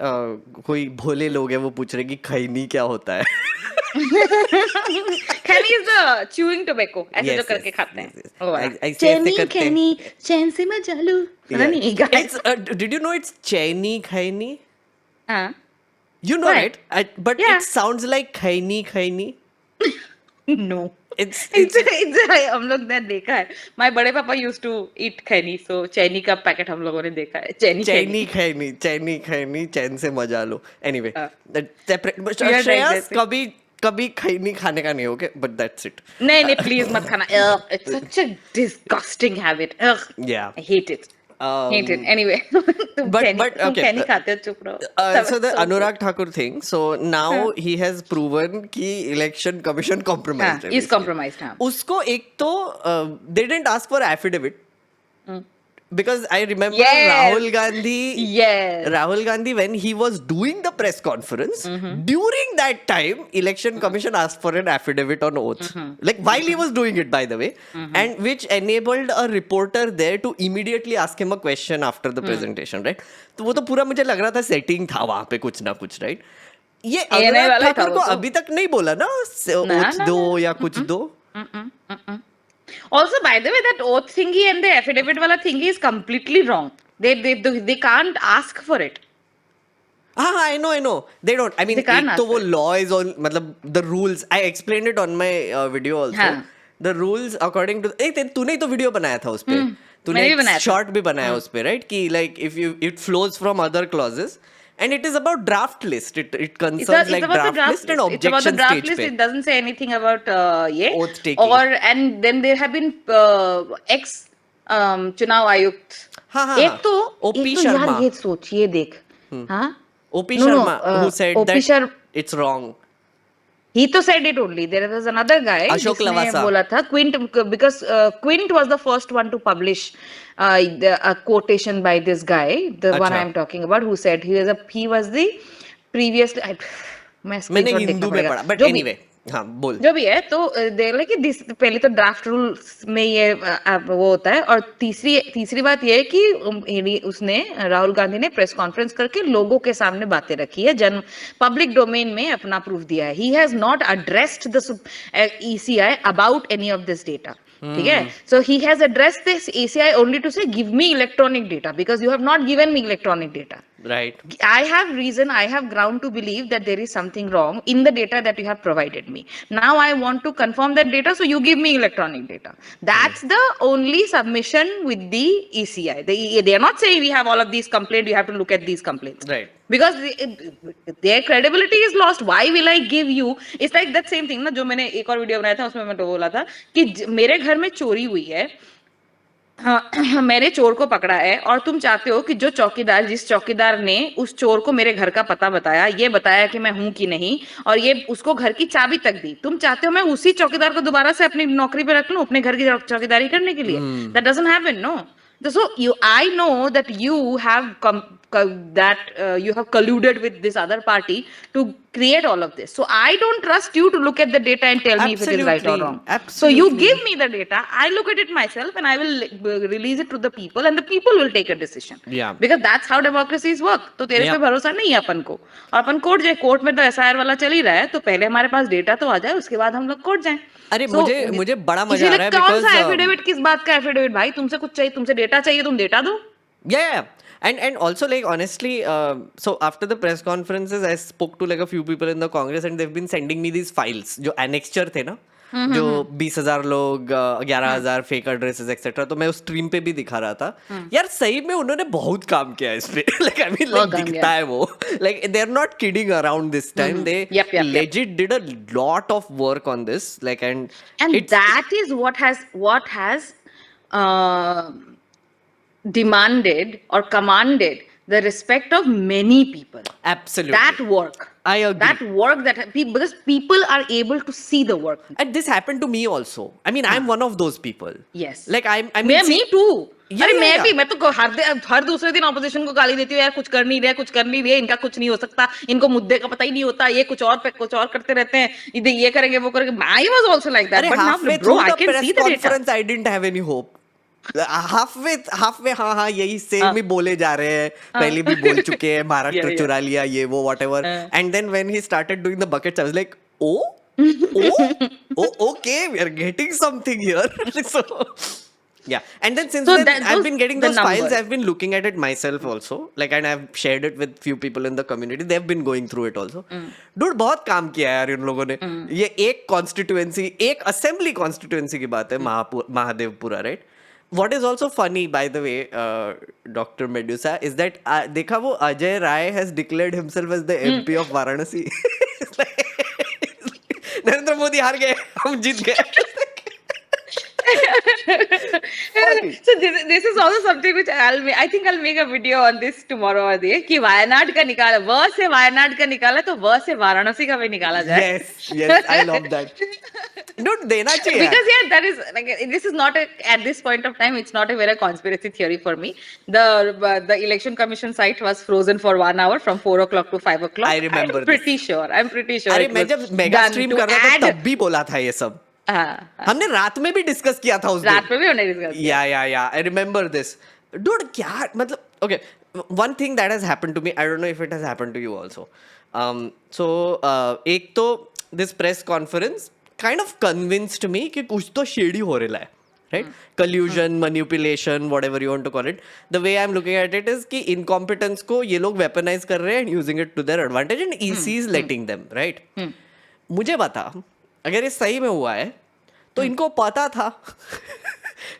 कोई भोले लोग हैं वो पूछ रहे कि खैनी क्या होता है. खैनी is the chewing tobacco. ऐसे जो करके खाते हैं. Oh, ऐसे करते हैं. चैन से मैं चालू. पता नहीं guys. It's did you know it's चैनी खैनी? हाँ. You know Right. it, but Yeah. it sounds like khaini. No. It's हम लोग ने देखा है. My बड़े पापा used to eat khaini, so चैनी का पैकेट हम लोगों ने देखा है. चैनी खैनी चैन से मजा लो. Anyway, that separate. But We are Shreyas digressing. कभी खैनी खाने का नहीं होगा, but that's it. नहीं please मत खाना. Ugh, it's such a disgusting habit. Ugh, Yeah. I hate it. Hate it. Anyway, तुम But तुम okay. खैनी खाते हो चुप रहो. So the Anurag Thakur thing. So now he has proven कि election commission compromised. है is basically. compromised. हाँ. उसको एक तो they didn't ask for affidavit. Because I remember Yes. Rahul Gandhi when he was doing the press conference, during that time election commission asked for an affidavit on oath, like while he was doing it by the way, and which enabled a reporter there to immediately ask him a question after the presentation, right? तो वो तो पूरा मुझे लग रहा था setting था वहां पे कुछ ना कुछ, right? ये अनुराग वाला था ठाकुर वो को तो। अभी तक नहीं बोला ना oath दो या कुछ दो. Also, by the way, that oath thingy and the affidavit wala thingy is completely wrong. They can't ask for it. हाँ I know they don't. I mean They can't एक तो ask वो for it. law is on मतलब the rules. I explained it on my video also. हाँ. The rules according to तूने ही तो video बनाया था उस पे. मैंने भी तूने बनाया था। शॉर्ट भी बनाया उस पे, राइट? कि like if you it flows from other clauses and it is about draft list, it It's, concerns it's like about the draft draft list and list. It's about the objection draft stage list. पे It doesn't say anything about ये oath taking. और and then there have been ex चुनाव आयुक्त हाँ हाँ एक हाँ, तो ओपी यार शर्मा, ये सोचिए देख हाँ OP no no Sharma who said OP that it's wrong. he to said it only. There was another guy Ashok जिसने लवासा. बोला था Quint because Quint was the first one to publish a quotation by this guy, the one अच्छा, I am talking about, who said he was the previously मैं मैंने screenshot देखना हिंदू में पड़ेगा पढ़ा, बट जो भी एनीवे, हाँ बोल. जो भी है तो देख ले कि पहले तो ड्राफ्ट रूल्स में ये वो होता है और तीसरी बात ये है कि उसने राहुल गांधी ने प्रेस कॉन्फ्रेंस करके लोगों के सामने बातें रखी है, जन पब्लिक डोमेन में अपना प्रूफ दिया है. He has not addressed the ECI about any of this data. ठीक है, so he has addressed this ECI only to say give me electronic data because you have not given me electronic data. Right. I have reason, I have ground to believe that there is something wrong in the data that you have provided me. Now I want to confirm that data, so you give me electronic data. That's the only submission with the ECI. They are not saying we have all of these complaints, you have to look at these complaints. Right. Because their credibility is lost. Why will I give you? It's like that same thing ना, जो मैंने एक और video बनाया था उसमें मैं तो बोला था कि मेरे घर में चोरी हुई है, हाँ मैंने चोर को पकड़ा है और तुम चाहते हो कि जो चौकीदार, जिस चौकीदार ने उस चोर को मेरे घर का पता बताया, ये बताया कि मैं हूं कि नहीं, और ये उसको घर की चाबी तक दी, तुम चाहते हो मैं उसी चौकीदार को दोबारा से अपनी नौकरी पे रख लूं अपने घर की चौकीदारी करने के लिए? That doesn't happen, no. So I know that you have you have colluded with this other party to create all of this. So I don't trust you to look at the data and tell me if it is right or Absolutely. wrong. Absolutely. So you give me the data, I look at it myself, and I will release it to the people, and the people will take a decision. Yeah. Because that's how democracies work. तो तेरे Yeah. पे भरोसा नहीं है अपन को, और अपन court जाए, court में तो एसआईआर वाला चल ही रहा है, तो पहले हमारे पास डेटा तो आ जाए, उसके बाद हम लोग कोर्ट जाएं. अरे So, मुझे बड़ा मजा आ रहा है कौन सा because एफिडेविट, किस बात का एफिडेविट भाई? तुमसे कुछ चाहिए, तुमसे डेटा चाहिए, तुम डेटा दो. yeah. And also like honestly, so after the press conferences I spoke to like a few people in the Congress and they've been sending me these files जो annexure थे ना, जो 20,000 लोग 11,000 फेक एड्रेसेस एक्सेट्रा, तो मैं उस stream पे भी दिखा रहा था. यार सही में उन्होंने बहुत काम किया है इस पे. लाइक आई मीन लाइक दिखता है वो, like they are not kidding around this time, they Yep. legit did a lot of work on this, like and it's that is what has demanded or commanded the respect of many people. absolutely That work, I agree. that work that because people are able to see the work. And this happened to me also. I mean, I'm one of those people. Yes. Like I mean, me too. Yeah, अरे yeah, मैं yeah. भी, मैं तो हर दूसरे दिन opposition को गाली देती हूँ, यार कुछ कर नहीं रहे, इनका कुछ नहीं हो सकता, इनको मुद्दे का पता ही नहीं होता, ये कुछ और पे कुछ और करते रहते हैं, इधर ये करेंगे वो करेंगे. I was also like that, अरे but now halfway bro, through I the can press see the data. conference, I didn't have any hope. halfway हाँ यही सेम ही बोले जा रहे हैं, पहले भी बोल चुके हैं, महाराष्ट्र Yeah. चुरा लिया, ये वो whatever. And then when he started doing the buckets, I was like, oh, okay, we are getting something here. So yeah, and then since So then I've been getting the those files. numbers. I've been looking at it myself also, like, and I've shared it with few people in the community. They've been going through it also. Dude, बहुत काम किया है यार इन लोगों ने. ये एक constituency, एक assembly constituency की बात है, Mahadevapura, right? What is also funny, by the way, Dr. Medusa, is that देखा वो Ajay Rai has declared himself as the MP of Varanasi. Narendra Modi हार गए, हम जीत गए. So this is also something which I think I'll make a video on this tomorrow or day कि वायनाड का निकाला, व से वायनाड का निकाला तो व से वाराणसी का भी निकाला जाए. Yes, I love that. Dude, देना चाहिए. Because yeah, that is like, this is not at this point of time, it's not a very conspiracy theory for me. The election commission site was frozen for 1 hour from 4 o'clock to 5 o'clock. I remember I'm pretty sure. अरे it मैं was जब mega done stream to कर रहा था add- तब भी बोला था ये सब. हाँ, हमने रात में भी डिस्कस किया था उस दिन. रात में भी हमने discuss किया. Yeah, I remember this. Dude, क्या मतलब, okay, one thing that has happened to me, I don't know if it has happened to you also. So एक तो this press conference kind of convinced me कि कुछ तो shady हो रहा है, right? Collusion, manipulation, whatever you want to call it. The way I'm looking at it is कि incompetence को ये लोग weaponize कर रहे हैं and using it to their advantage, and EC is letting them, right? मुझे बता, अगर ये सही में हुआ है तो इनको पता था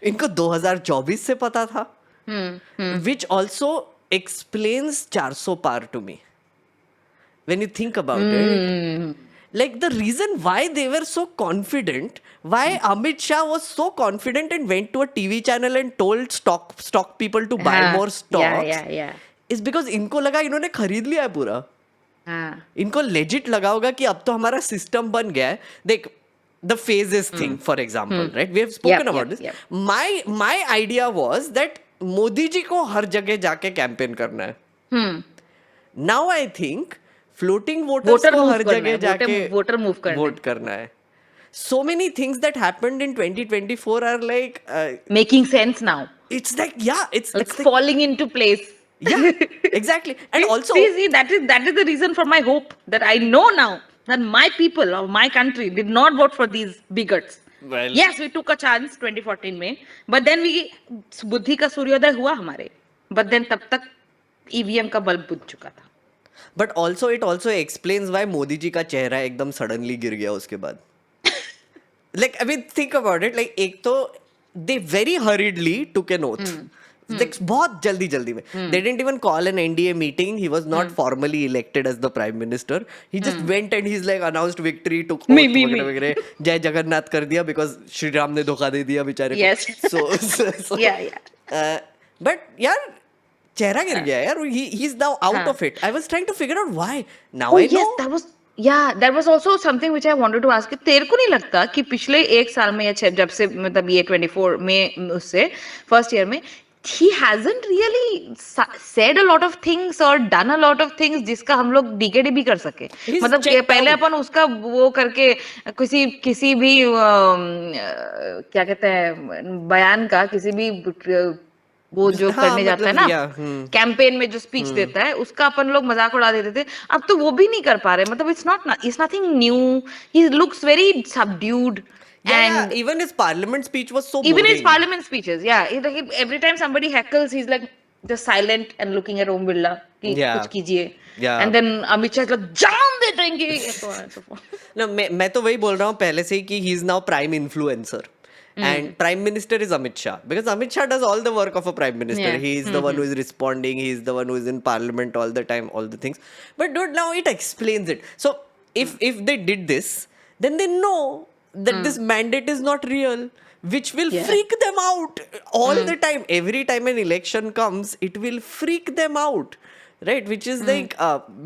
इनको 2024 से पता था, हम्म which also explains 400 par to me when you think about it. Hmm Like the reason why they were so confident, why Amit Shah was so confident and went to a TV channel and told stock people to buy हाँ more stocks, या is because इनको लगा इन्होंने खरीद लिया है पूरा. हाँ इनको लेजिट लगा होगा कि अब तो हमारा सिस्टम बन गया है. देख, the phases thing, for example, right? We have spoken Yep, about yep, this. yep. My idea was that Modi ji को हर जगह जाके कैंपेन करना है. Now I think floating voters voter को मूव हर करना जगह है, जाके वोटर मूव करना है, वोट करना है. So many things that happened in 2024 are like, making sense now, it's like, yeah, it's like like, falling into place. yeah, exactly. And also, See, that is the reason for my hope that I know now that my people of my country did not vote for these bigots. well, Yes, we took a chance 2014 में, but then we बुद्धि का सूर्योदय हुआ हमारे, but then तब तक EVM का bulb बुझ चुका था. but also it also explains why Modi ji का चेहरा एकदम सडनली गिर गया उसके बाद. Like, I mean, think about it. Like, एक तो they very hurriedly took an oath. Like, बहुत जल्दी में. They didn't even call an NDA meeting. He was not formally elected as the prime minister. He just went and he's like announced victory, took oath Me. वगैरह. जय जगन्नाथ कर दिया because Shri Ram ने धोखा दे दिया बेचारे को. Yes. So Yeah. but यार चेहरा गिर गया यार. He's now out हाँ. of it. I was trying to figure out why. Now Oh I know. yes, that was also something which I wanted to ask. तेरे को नहीं लगता कि पिछले एक साल में या जब से मतलब ये 24 में उससे फर्स्ट ईयर में he hasn't really said a lot of things or done a lot of things जिसका हम लोग डीकेडी भी कर सके. He's मतलब कि checked पहले out. अपन उसका वो करके किसी भी क्या कहते हैं बयान का किसी भी वो जो हाँ, करने जाता है मतलब, ना yeah, कैंपेन में जो स्पीच देता है उसका अपन लोग मजाक उड़ा देते थे. अब तो वो भी नहीं कर पा रहे. मतलब it's nothing new. He looks very subdued. Yeah, And even his parliament speech was so even his boring. parliament speeches, yeah, every time somebody heckles, he's like just silent and looking at Om Birla कि Yeah. कुछ कीजिए. Yeah. And then Amit Shah is like जाम दे देंगे, so on and so forth. No, मैं तो वही बोल रहा हूँ पहले से ही कि he is now prime influencer. And prime minister is Amit Shah because Amit Shah does all the work of a prime minister. Yeah. He is the one who is responding. He is the one who is in parliament all the time, all the things. But dude, now it explains it. So if they did this, then they know that this mandate is not real, which will Yeah. freak them out all the time. Every time an election comes, it will freak them out, right? Which is like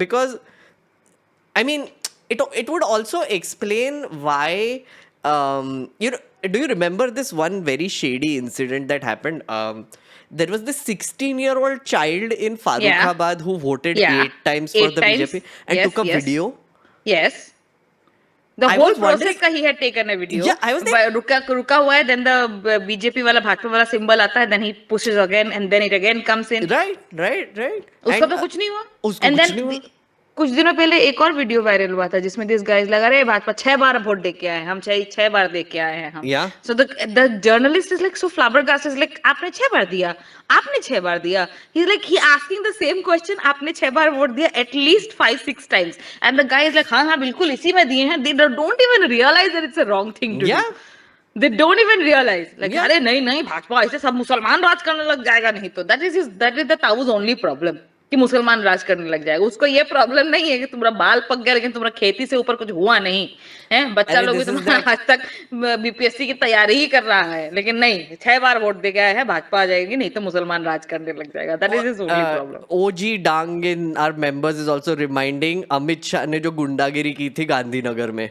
because I mean, it would also explain why do you remember this one very shady incident that happened? There was this 16-year-old child in Farrukhabad who voted Yeah. 8 times for 8 the times. BJP and Yes, took a yes. video. Yes. The I whole was process wondering- का he had taken a video. Yeah, I was like- रुका हुआ है, then the BJP वाला भाजपा वाला symbol आता है, then he pushes again and then it again comes in. Right. उसका And, तो कुछ नहीं हुआ. उसको And कुछ then नहीं हुआ. कुछ दिनों पहले एक और वीडियो वायरल हुआ था जिसमें दिस गाइस लगा रहे भाजपा 6 बार वोट दे के आए हैं, हम 6 बार दे के आए हैं हम. Yeah. So the journalist is like so flabbergasted, is like आपने 6 बार दिया, आपने 6 बार दिया. He's like he asking the same question, आपने 6 बार वोट दिया at least 5-6 times. And the guy is like हाँ बिल्कुल इसी में दिए हैं. They don't even realize that it's a wrong thing to Yeah. do. They don't even realize. Like Yeah. अरे नहीं भाजपा ऐसे सब मुसलमान राज करने लग जाएगा नहीं तो. That is the Tao's only problem. कि मुसलमान राज करने लग जाएगा. उसको ये प्रॉब्लम नहीं है कि तुम्हारा बाल पक गया लेकिन तुम्हारा खेती से ऊपर कुछ हुआ नहीं है. बच्चा अरे लोग भी this is तुम्हारा आज तक बीपीएससी की तैयारी ही कर रहा है लेकिन नहीं 6 बार वोट दे गया है भाजपा आ जाएगी नहीं तो मुसलमान राज करने लग जाएगा. That is his only problem. OG Dang in our members is also reminding Amit Shah ने जो गुंडागिरी की थी गांधीनगर में.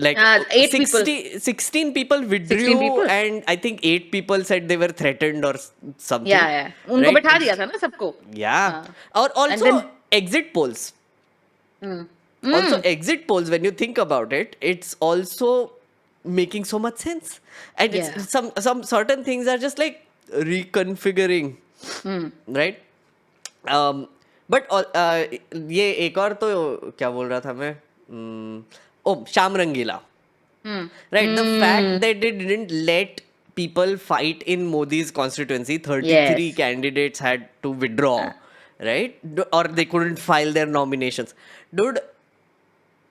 Like 8 people. 16 people withdrew 16 people. and I think 8 people said they were threatened or something. Yeah. उनको right? बैठा दिया था ना सबको. Yeah. हाँ. Or also then- exit polls. Also exit polls, when you think about it, it's also making so much sense. And Yeah. it's some certain things are just like reconfiguring. Right? But ये एक और तो क्या बोल रहा था मैं? Sham Rangila. Right, the fact that they didn't let people fight in Modi's constituency, 33 Yes. candidates had to withdraw, right? Or they couldn't file their nominations. Dude,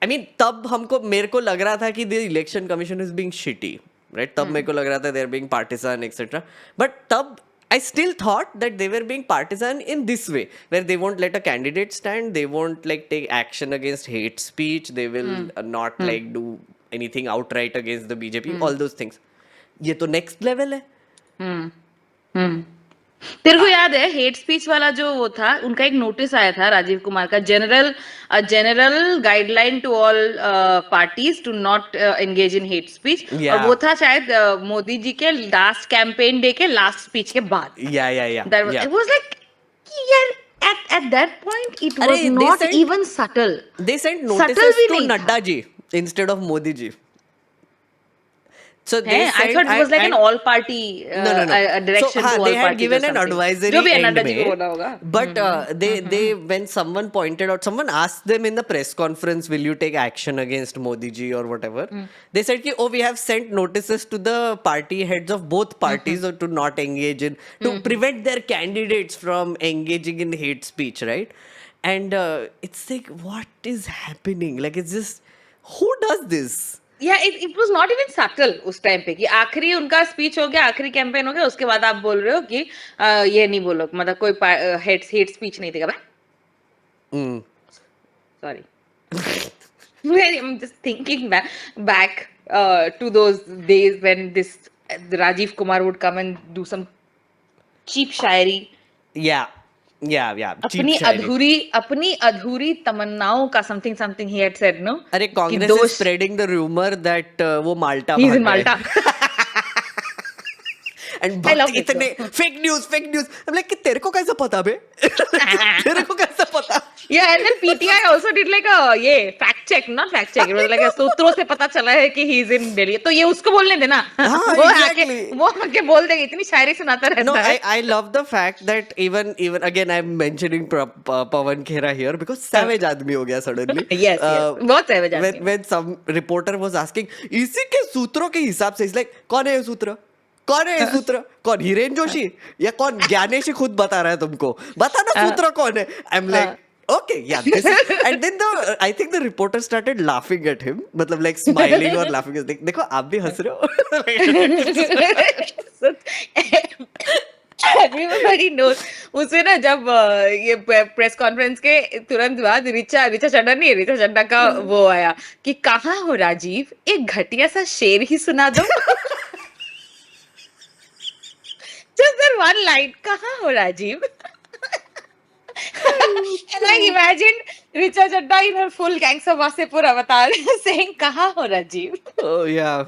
I mean, तब मेरे को लग रहा था कि the election commission is being shitty. right? तब मेरे को लग रहा था they are being partisan, etc. But तब I still thought that they were being partisan in this way, where they won't let a candidate stand, they won't like take action against hate speech, they will not like do anything outright against the BJP, all those things. ये तो next level है. हम्म तेरे को याद है hate speech वाला जो वो था उनका एक नोटिस आया था राजीव कुमार का general guideline to all parties to not engage in hate speech और Yeah. वो था शायद मोदी जी के लास्ट कैंपेन डे के लास्ट स्पीच के बाद Yeah. it was like यार at that point it अरे, was they not said- even subtle. They sent Subtle notices भी to नहीं था. Nadda ji instead of Modi ji. So they I sent, thought it was like an all party no. a direction So, to all they had parties given or an something. advisory जो भी है end Nadda ji को में, बोला होगा. but they when someone pointed out, someone asked them in the press conference, will you take action against Modi ji or whatever? They said ki, oh, we have sent notices to the party heads of both parties or to not engage in, to prevent their candidates from engaging in hate speech, right? And it's like, what is happening? Like, it's just, who does this? it was not even subtle उस time पे कि आखिरी उनका speech हो गया आखिरी campaign हो गया उसके बाद आप बोल रहे हो कि ये नहीं बोलो मतलब कोई हेट स्पीच नहीं देगा Mm. Sorry I'm just thinking back to those days when this Rajiv Kumar would come and do some cheap Shayari Yeah. Cheap अपनी अधूरी तमन्नाओं का something he had said no अरे कि Congress is spreading the rumor that वो माल्टा he's in भाग गए. Malta. And I love भक्त this इतने fake news. I'm like कि तेरे को कैसे पता बे? तेरे को कैसे पता? Yeah, and then PTI also did like a fact check, not fact check. It was like सूत्रों से पता चला है कि he is in Delhi. तो ये उसको बोलने देना. हाँ, exactly. वो आके बोल देगा इतनी शायरी सुनाता रहता No, है. I love the fact that even again I'm mentioning Pawan Khera here because savage आदमी हो गया suddenly. Yes, बहुत savage आदमी. When some reporter was asking इसी के सूत्रों के हिसाब से, it's like कौन है ये सूत्र? कौन है ये सूत्र? कौन हिरेन जोशी या कौन ज्ञानेश खुद बता रहा है तुमको? बता ना सूत्र कौन है? I'm like okay, yeah, this is, and then I think the reporter started laughing at him, मतलब like smiling or laughing. देखो आप भी हंस रहे हो. Everybody knows. उससे ना जब ये प्रेस कॉन्फ्रेंस के तुरंत बाद ऋचा चड्डा का वो आया कि कहाँ हो राजीव एक घटिया सा शेर ही सुना दो. Just that one line, कहाँ हो Rajiv? And I imagined Richa Chadda in her full gangster Wasepur avatar saying, कहाँ हो Rajiv? Oh yeah.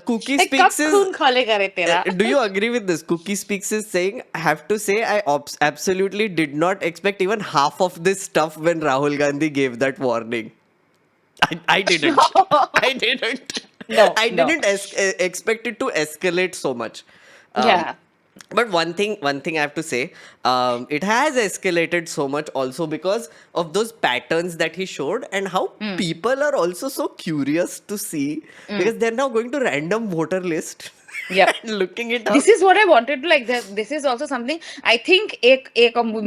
Cookie Like, Speaks कब खून खोलेगा रे तेरा? do you agree with this? Cookie Speaks is saying, I have to say, I absolutely did not expect even half of this stuff when Rahul Gandhi gave that warning. I didn't. I didn't. No, I no. didn't expect it to escalate so much. Yeah. But one thing I have to say, it has escalated so much also because of those patterns that he showed and how people are also so curious to see because they're now going to random voter list Yeah. and looking it up. This is what I wanted to like. This is also something I think एक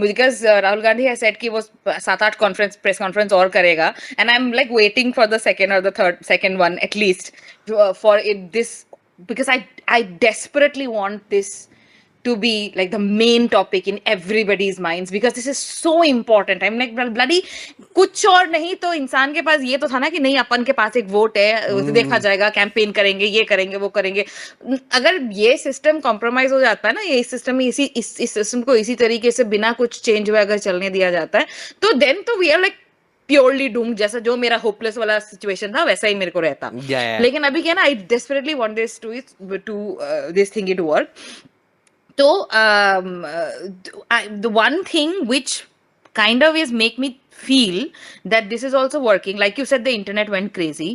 because Rahul Gandhi has said कि वो 7-8 press conference और करेगा and I'm like waiting for the second or the second one at least for this because I desperately want this to be like the main topic in everybody's minds because this is so important. I'm like bloody कुछ और नहीं तो इंसान के पास ये तो था ना कि नहीं अपन के पास एक वोट है उसे देखा जाएगा कैंपेन करेंगे ये करेंगे वो करेंगे अगर ये सिस्टम कॉम्प्रोमाइज हो जाता है ना ये सिस्टम में इस सिस्टम को इसी तरीके से बिना कुछ चेंज हुए अगर चलने दिया जाता है तो देन तो we are like purely doomed जैसा जो मेरा होपलेस वाला सिचुएशन था वैसा ही मेरे को रहता लेकिन अभी क्या ना I desperately want this to this thing to work. So, the one thing which kind of is make me feel that this is also working, like you said, the internet went crazy.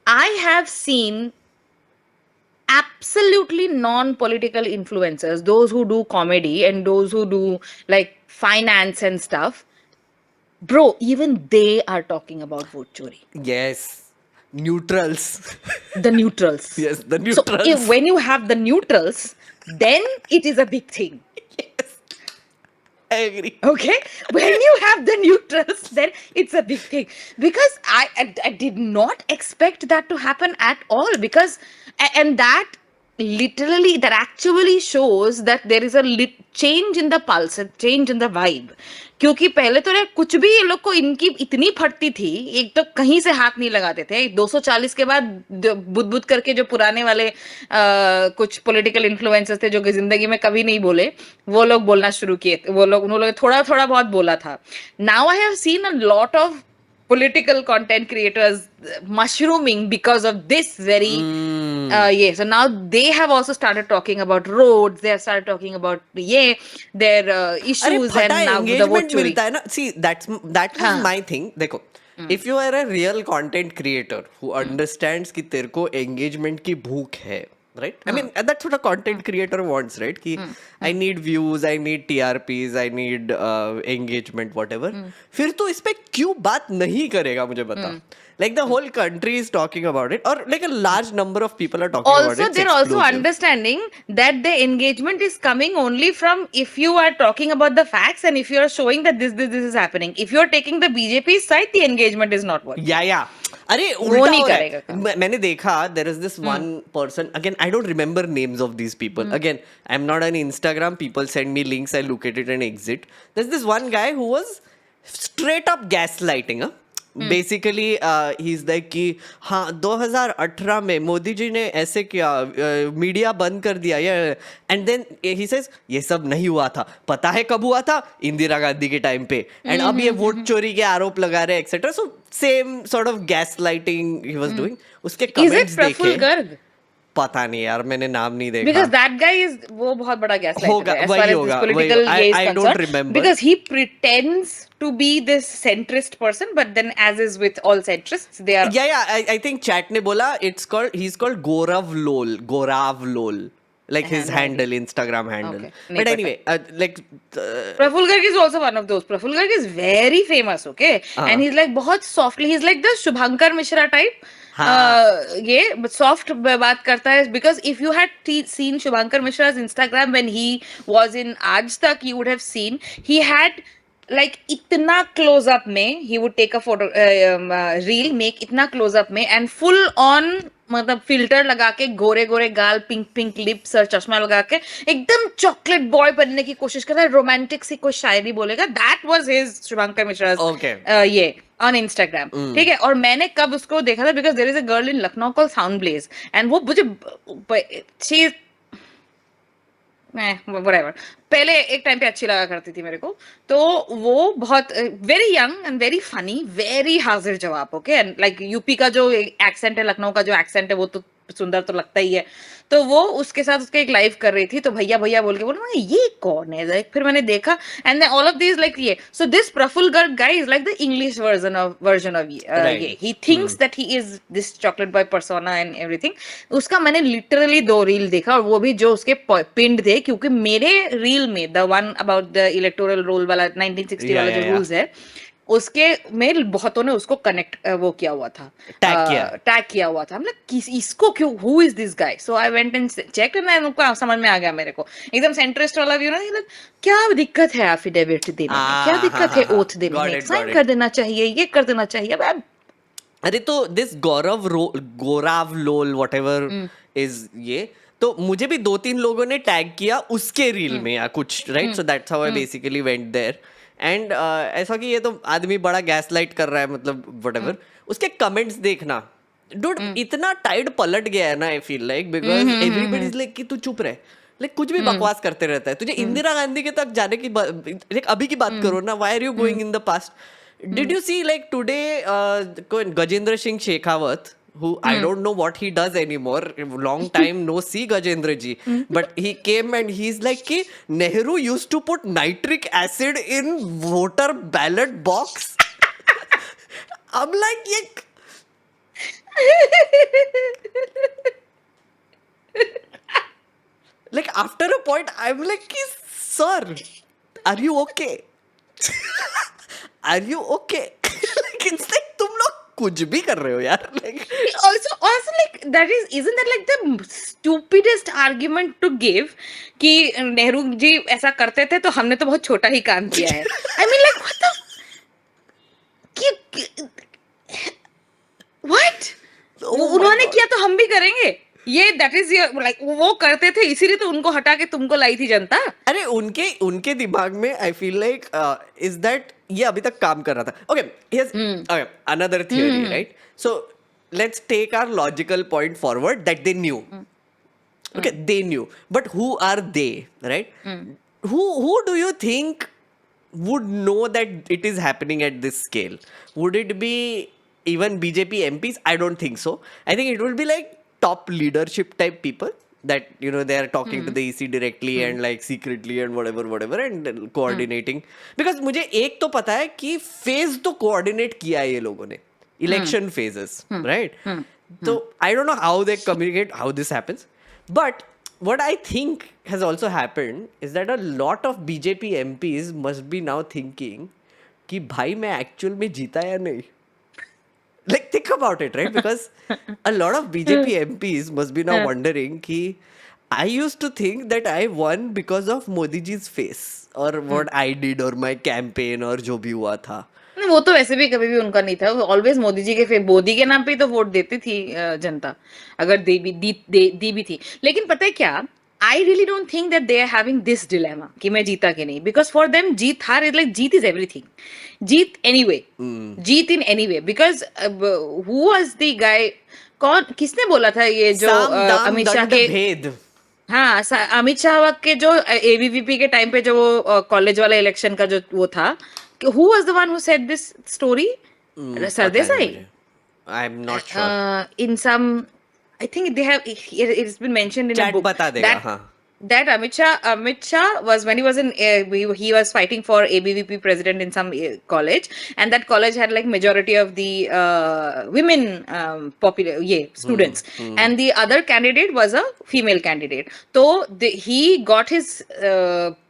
I have seen absolutely non-political influencers, those who do comedy and those who do like finance and stuff. Bro, even they are talking about vote chori. Yes. Neutrals. The neutrals. Yes, the neutrals. So when you have the neutrals, then it is a big thing. Yes. I agree. Okay, when you have the neutrals, then it's a big thing. Because I did not expect that to happen at all. Because and that literally, that actually shows that there is a change in the pulse, a change in the vibe. क्योंकि पहले तो कुछ भी ये लोग को इनकी इतनी फटती थी, एक तो कहीं से हाथ नहीं लगाते थे। 240 के बाद बुद बुद करके जो पुराने वाले कुछ पॉलिटिकल इन्फ्लुएंसर्स थे जो कि जिंदगी में कभी नहीं बोले, वो लोग बोलना शुरू किए। वो लोग उन्होंने थोड़ा थोड़ा बहुत बोला था। Now I have seen a lot of political content creators mushrooming because of this very yeah. So now they have also started talking about roads, they have started talking about their अरे issues, फटा and now the vote engagement chori. मिलता है ना. See that was हाँ. My thing. देखो, if you are a real content creator who understands कि तेरे को एंगेजमेंट की भूख है, right? I mean that's what a content creator wants, right? कि I need views, I need TRPs, I need engagement, whatever. फिर तो इस पे क्यों बात नहीं करेगा, मुझे बता. Like the whole country is talking about it, or like a large number of people are talking about it. Also, It's they're also explosive. understanding that the engagement is coming only from if you are talking about the facts and if you are showing that this is happening. If you are taking the BJP side, the engagement is not working. या अरे वो उल्टा नहीं हो रहा करेगा है. काम. मैंने देखा, there is this one person, again I don't remember names of these people, again I am not on Instagram, people send me links, I look at it and exit. There is this one guy who was straight up gaslighting. Basically he is like कि हाँ 2018 में मोदी जी ने ऐसे किया, media बंद कर दिया, ये. एंड देन ही सेज ये सब नहीं हुआ था. पता है कब हुआ था? इंदिरा गांधी के टाइम पे. एंड अब ये वोट चोरी के आरोप लगा रहे etcetera. So same sort of gas lighting he was doing. उसके Is it कमेंट्स Praful देखे, Garg? पता नहीं यार, मैंने नाम नहीं देखा. Because that guy is वो बहुत बड़ा gaslighter होगा, है as वही far as this होगा, political वही. ये is I don't concerned. remember. Because he pretends to be this centrist person, but then as is with all centrists, they are yeah, I think chat ने बोला he's called Gorav Lol, like his no handle, Instagram handle. Okay. But नहीं anyway, like Praful Garg is also one of those. Praful Garg is very famous, okay? And he's like बहुत softly, he's like the Shubhankar Mishra type. ये soft बात करता है. Because if you had seen Shubhankar Mishra's Instagram when he was in Aaj Tak, you would have seen he had like इतना close up में he would take a photo reel, make इतना close up में and full on मतलब filter लगा के, गोरे गोरे गाल, pink pink lips और चश्मा लगा के एकदम चॉकलेट बॉय बनने की कोशिश करता है. रोमांटिक सी कोई शायरी बोलेगा. दैट वाज हिज शुभंकर मिश्रा ये ऑन इंस्टाग्राम. ठीक है. और मैंने कब उसको देखा था, because there is a girl in Lucknow called sound blaze, and वो मुझे शी whatever, पहले एक टाइम पे अच्छी लगा करती थी मेरे को. तो वो बहुत very young and very funny, very हाजिर जवाब. ओके. एंड लाइक यूपी का जो एक्सेंट है, लखनऊ का जो एक्सेंट है, वो तो सुंदर तो लगता ही है. तो वो उसके साथ उसके एक लाइव कर रही थी, तो भैया भैया बोल के बोला ये कौन है. लाइक फिर मैंने देखा and then all of this like ये. So this Praful Garg guy is like the English version of ये. He thinks that he is this chocolate boy persona and everything. उसका मैंने लिटरली 2 रील देखा, और वो भी जो उसके पिंड थे, क्योंकि मेरे रील में the one about the electoral roll वाला 1960 वाला जो रूल्स है, उसके में बहुतों ने उसको कनेक्ट वो किया हुआ था, टैग किया हुआ था. मतलब इसको क्यों, who is this guy? So I went and check and उनको समझ में आ गया मेरे को एकदम सेंट्रिस्ट वाला व्यू ना. क्या दिक्कत है एफिडेविट देने में, क्या दिक्कत है ओथ देने में, साइन कर देना चाहिए, ये कर देना चाहिए. अरे तो दिस गोराव लोल व्हाटएवर इज ये, तो मुझे भी 2-3 लोगों ने टैग किया उसके रील में या कुछ, right? So that's how I basically went there. And ऐसा कि ये तो आदमी बड़ा गैस लाइट कर रहा है, मतलब व्हाटएवर. उसके कमेंट्स देखना, डूड इतना टाइड पलट गया है ना, आई feel like, because everybody is like कि तू चुप रहे, लाइक कुछ भी बकवास करते रहता है. तुझे इंदिरा गांधी के तक जाने की लाइक अभी की बात करो ना, why are you going in the past? Did you see like today Gajendra Singh Shekhawat, who I don't know what he does anymore, long time no see Gajendra ji, but he came and he's like ki Nehru used to put nitric acid in voter ballot box. I'm like ye like after a point I'm like ki sir, are you okay? Are you okay? Like it's like तुम लोग कुछ भी कर रहे हो यार. Like also also like isn't that like the stupidest argument to give कि नेहरू जी ऐसा करते थे तो हमने तो बहुत छोटा ही काम किया है. I mean like what the what? Oh my उन्होंने God. किया तो हम भी करेंगे. ये दैट इज लाइक वो करते थे इसीलिए तो उनको हटा के तुमको लाई थी जनता. अरे उनके उनके दिमाग में I feel like is that ये अभी तक काम कर रहा था. Okay here's okay another theory right. So let's take our logical point forward that they knew. Okay, they knew, but who are they, right? Who do you think would know that it is happening at this scale? Would it be even BJP MPs? I don't think so. I think it will be like top leadership type people that they are talking to the EC directly and like secretly and whatever and coordinating. Because मुझे एक तो पता है कि phase तो coordinate किया है ये लोगों ने, election phases, right? So I don't know how they communicate, how this happens. But what I think has also happened is that a lot of BJP MPs must be now thinking कि भाई मैं actual में जीता या नहीं. Like think about it, right? Because a lot of BJP MPs must be now wondering कि I used to think that I won because of Modi ji's face or what I did or my campaign or जो भी हुआ था. नहीं, वो तो वैसे भी कभी भी उनका नहीं था. ऑलवेज मोदी जी के मोदी के नाम पे ही तो वोट देती थी जनता, अगर दी भी थी. लेकिन पता है क्या, I really don't think that they are having this dilemma कि मैं जीता कि नहीं. बिकॉज फॉर देम जीत हार is like Jeet is everything. Jeet anyway, Jeet in anyway. Because who was the guy, कौन किसने बोला था ये जो साम दाम अमित शाह दंड के, भेद. हाँ अमित शाह के जो एबीवीपी के टाइम पे जो कॉलेज वाला इलेक्शन का जो वो था, who was the one who said this story? पता नहीं Sardesai. मुझे. I'm not sure. In some, I think they have. It's been mentioned in a Chat book. बता देगा, That हाँ. that Amit Shah was when he was in he was fighting for ABVP president in some college, and that college had like majority of the women popular students, and the other candidate was a female candidate. So he got his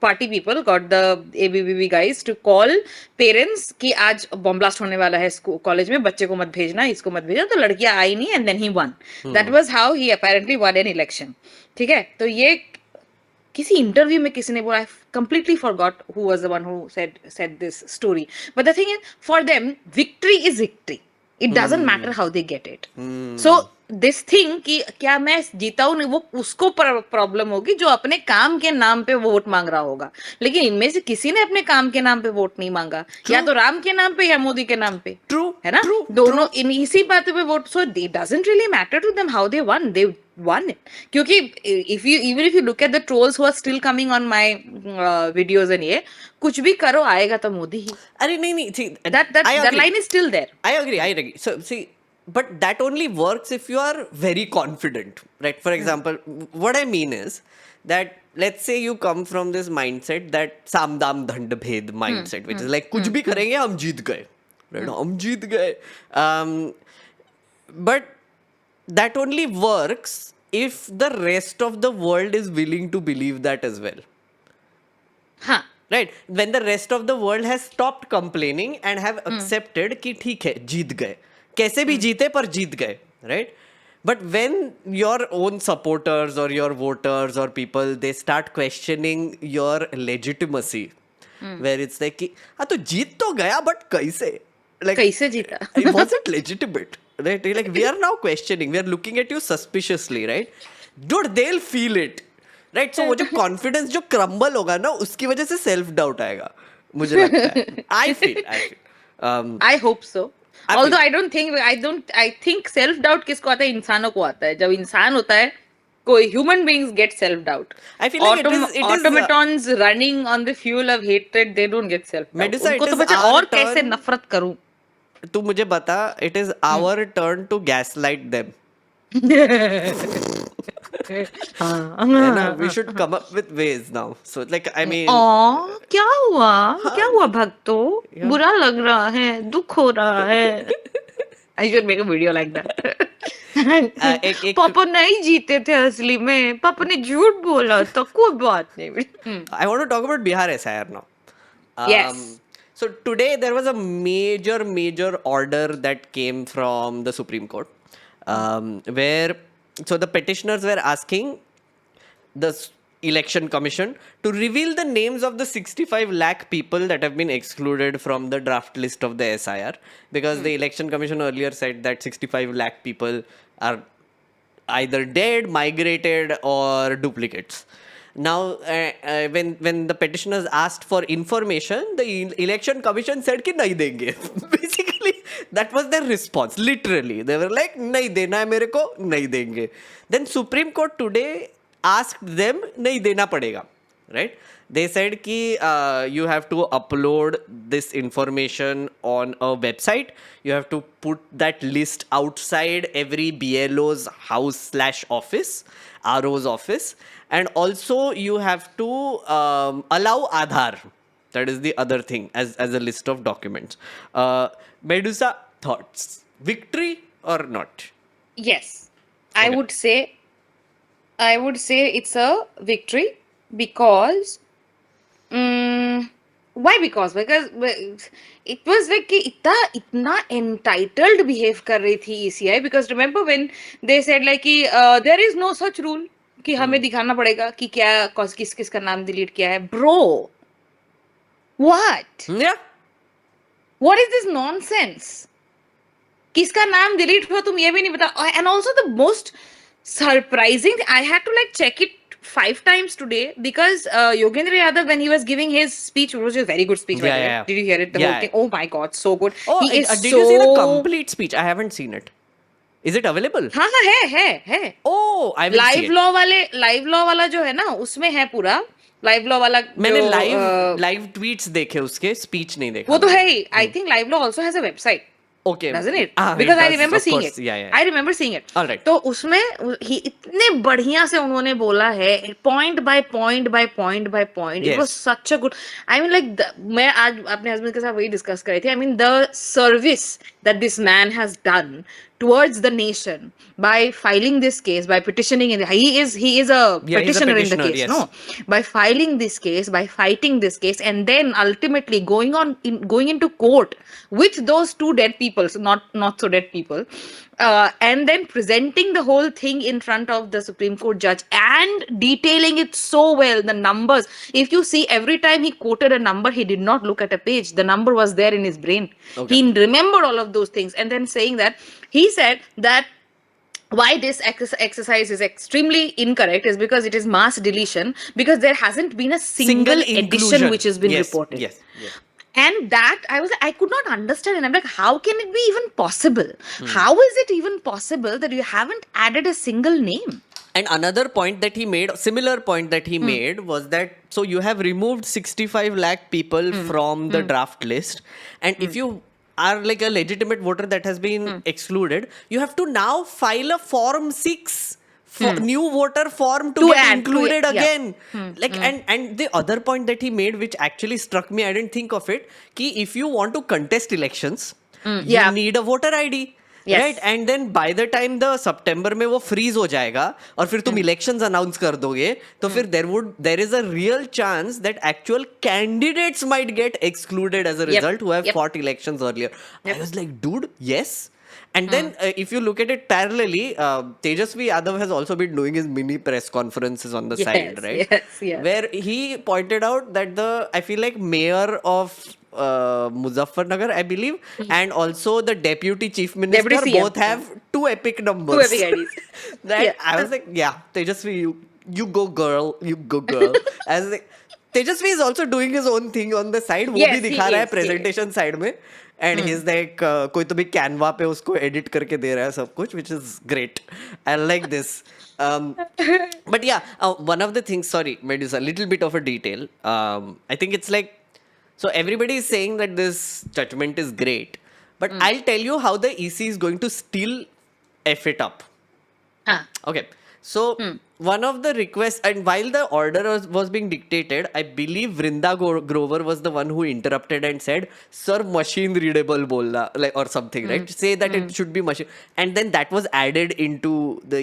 party people, got the ABVP guys to call parents कि आज bomb blast होने वाला है college में, बच्चे को मत भेजना, इसको मत भेजना. तो लड़कियां आई नहीं, and then he won. That was how he apparently won an election. ठीक है, तो ये किसी इंटरव्यू में किसी ने बोला, I completely forgot who was the one who said this story. But the thing is, for them, victory is victory. It doesn't matter how they get it. So this thing कि क्या मैं जीता हूं नहीं, वो उसको प्रॉब्लम होगी जो अपने काम के नाम पे वोट मांग रहा होगा. लेकिन इनमें से किसी ने अपने काम के नाम पे वोट नहीं मांगा. या तो राम के नाम पे या मोदी के नाम पे. True, है ना, true, दोनों इन इसी बात पे vote. So it doesn't really matter to them how they won. They won it. क्योंकि even if you look at the trolls who are still coming on my videos and ये कुछ भी करो आएगा तो मोदी ही. अरे नहीं see, that I agree. line is still there. I agree. So see, but that only works if you are very confident, right? For example, what I mean is that let's say you come from this mindset, that साम दाम दंड भेद mindset, which is like कुछ भी करेंगे हम जीत गए, right? हम जीत गए. But that only works if the rest of the world is willing to believe that as well. हाँ. Right? When the rest of the world has stopped complaining and have accepted कि ठीक है जीत गए, कैसे भी जीते पर जीत गए, right? But when your own supporters or your voters or people, they start questioning your legitimacy, where it's like कि हाँ तो जीत तो गया but कैसे? Like कैसे जीता? It wasn't legitimate, right? Like we are now questioning, we are looking at you suspiciously, right? Dude, they'll feel it. Right. So वो जो कॉन्फिडेंस जो क्रम्बल होगा ना, उसकी वजह से सेल्फ डाउट आएगा, मुझे लगता है. I feel I hope so. Although I think self doubt किसको आता है? इंसानों को आता है. जब इंसान होता है, कोई human beings get self doubt. I feel like it is automatons running on the fuel of hatred, they don't get self doubt. Medusa, उनको तो बचा और कैसे नफरत करूं. तू मुझे बता, it is our turn to gaslight them. We should come up with ways now. So like I mean, क्या हुआ भक्तो, बुरा लग रहा है, दुख हो रहा है. I should make a video like that. पापा नहीं जीते थे असली में, पापा ने झूठ बोला था, कोई बात नहीं. I want to talk about Bihar SIR now. Yes. So today there was a major order that came from the Supreme Court. where so the petitioners were asking the election commission to reveal the names of the 65 lakh people that have been excluded from the draft list of the SIR, because the election commission earlier said that 65 lakh people are either dead, migrated, or duplicates. Now, when the petitioners asked for information, the election commission said कि नहीं देंगे. Basically, that was their response. Literally, they were like नहीं देना है मेरे को, नहीं देंगे. Then Supreme Court today asked them नहीं देना पड़ेगा, right? They said कि you have to upload this information on a website. You have to put that list outside every BLO's house/office, RO's office, and also you have to allow Aadhaar. That is the other thing as a list of documents. Medusa, thoughts? Victory or not? Yes, I Okay. would say it's a victory because why? Because it was like कि इतना entitled behave कर रही थी ECI, because remember when they said like कि there is no such rule कि हमें दिखाना पड़ेगा कि क्या किस किस का नाम डिलीट किया है. Bro, what? Yeah. What is this nonsense? किसका नाम डिलीट हुआ तुम ये भी नहीं बता. And also the most surprising, I had to like check it 5 times today because Yogendra Yadav, when he was giving his speech, it was a very good speech. by the way. Yeah. Did you hear it? The Yeah. whole thing. Oh my God, so good. Oh, He is did you see the so- complete speech? I haven't seen it. Is it available? हाँ है. Oh, I will see it. Live law वाला जो है ना उसमें है पूरा. Live law वाला मैंने जो, लाइव ट्वीट्स देखे उसके, स्पीच नहीं देखा. वो तो है ही. I think live law also has a website. Okay. Doesn't it? Ah, Because I does, remember of seeing course. it. Yeah. I remember seeing it. All right. तो उसमें ही इतने बढ़िया से उन्होंने बोला है, point by point by point by point. It Yes. was such a good. I mean, like मैं आज अपने husband के साथ वही discuss कर रही थी. I mean, the service that this man has done towards the nation by filing this case, by petitioning in. He is a Yeah, he's a petitioner in the petitioner, case. yes. No, by filing this case, by fighting this case, and then ultimately going into court with those two dead people, so not so dead people, and then presenting the whole thing in front of the Supreme Court judge and detailing it so well. The numbers, if you see, every time he quoted a number, he did not look at a page. The number was there in his brain. Okay. He remembered all of those things, and then saying that, he said that why this exercise is extremely incorrect is because it is mass deletion, because there hasn't been a single edition inclusion. which has been Yes, reported. Yes. And that I could not understand, and I'm like, how can it be even possible? How is it even possible that you haven't added a single name? And another point that he made, similar point that he made, was that so you have removed 65 lakh people from the draft list, and if you are like a legitimate voter that has been excluded, you have to now file a form 6 new voter form to get add, included yeah. again. Like and the other point that he made, which actually struck me, I didn't think of it, ki if you want to contest elections, you yeah. need a voter ID. Yes. Right? And then by the time the September में वो freeze हो जाएगा और फिर तुम elections announce कर दोगे, तो फिर there is a real chance that actual candidates might get excluded as a result who have fought elections earlier. I was like, dude, yes. And then if you look at it parallelly, Tejasvi Yadav has also been doing his mini press conferences on the side, right? Yes. Where he pointed out that I feel like mayor of Muzaffarnagar, I believe, and also the deputy chief minister Deputy CM. both have two epic numbers. Two epic IDs. That Yeah. I was like, yeah, Tejasvi, you go girl. I was like, Tejasvi is also doing his own thing on the side. वो Yes, भी he दिखा रहा है is, presentation side में. And he's like, कोई तो भी Canva पे उसको edit करके दे रहा है सब कुछ, which is great. I like this. But yeah, one of the things, sorry, Medusa, a little bit of a detail. I think it's like, so everybody is saying that this judgment is great, but I'll tell you how the EC is going to still F it up. Okay. So one of the requests, and while the order was being dictated, I believe Vrinda Grover was the one who interrupted and said, "Sir, machine readable bolna," like or something, right? Say that it should be machine, and then that was added into the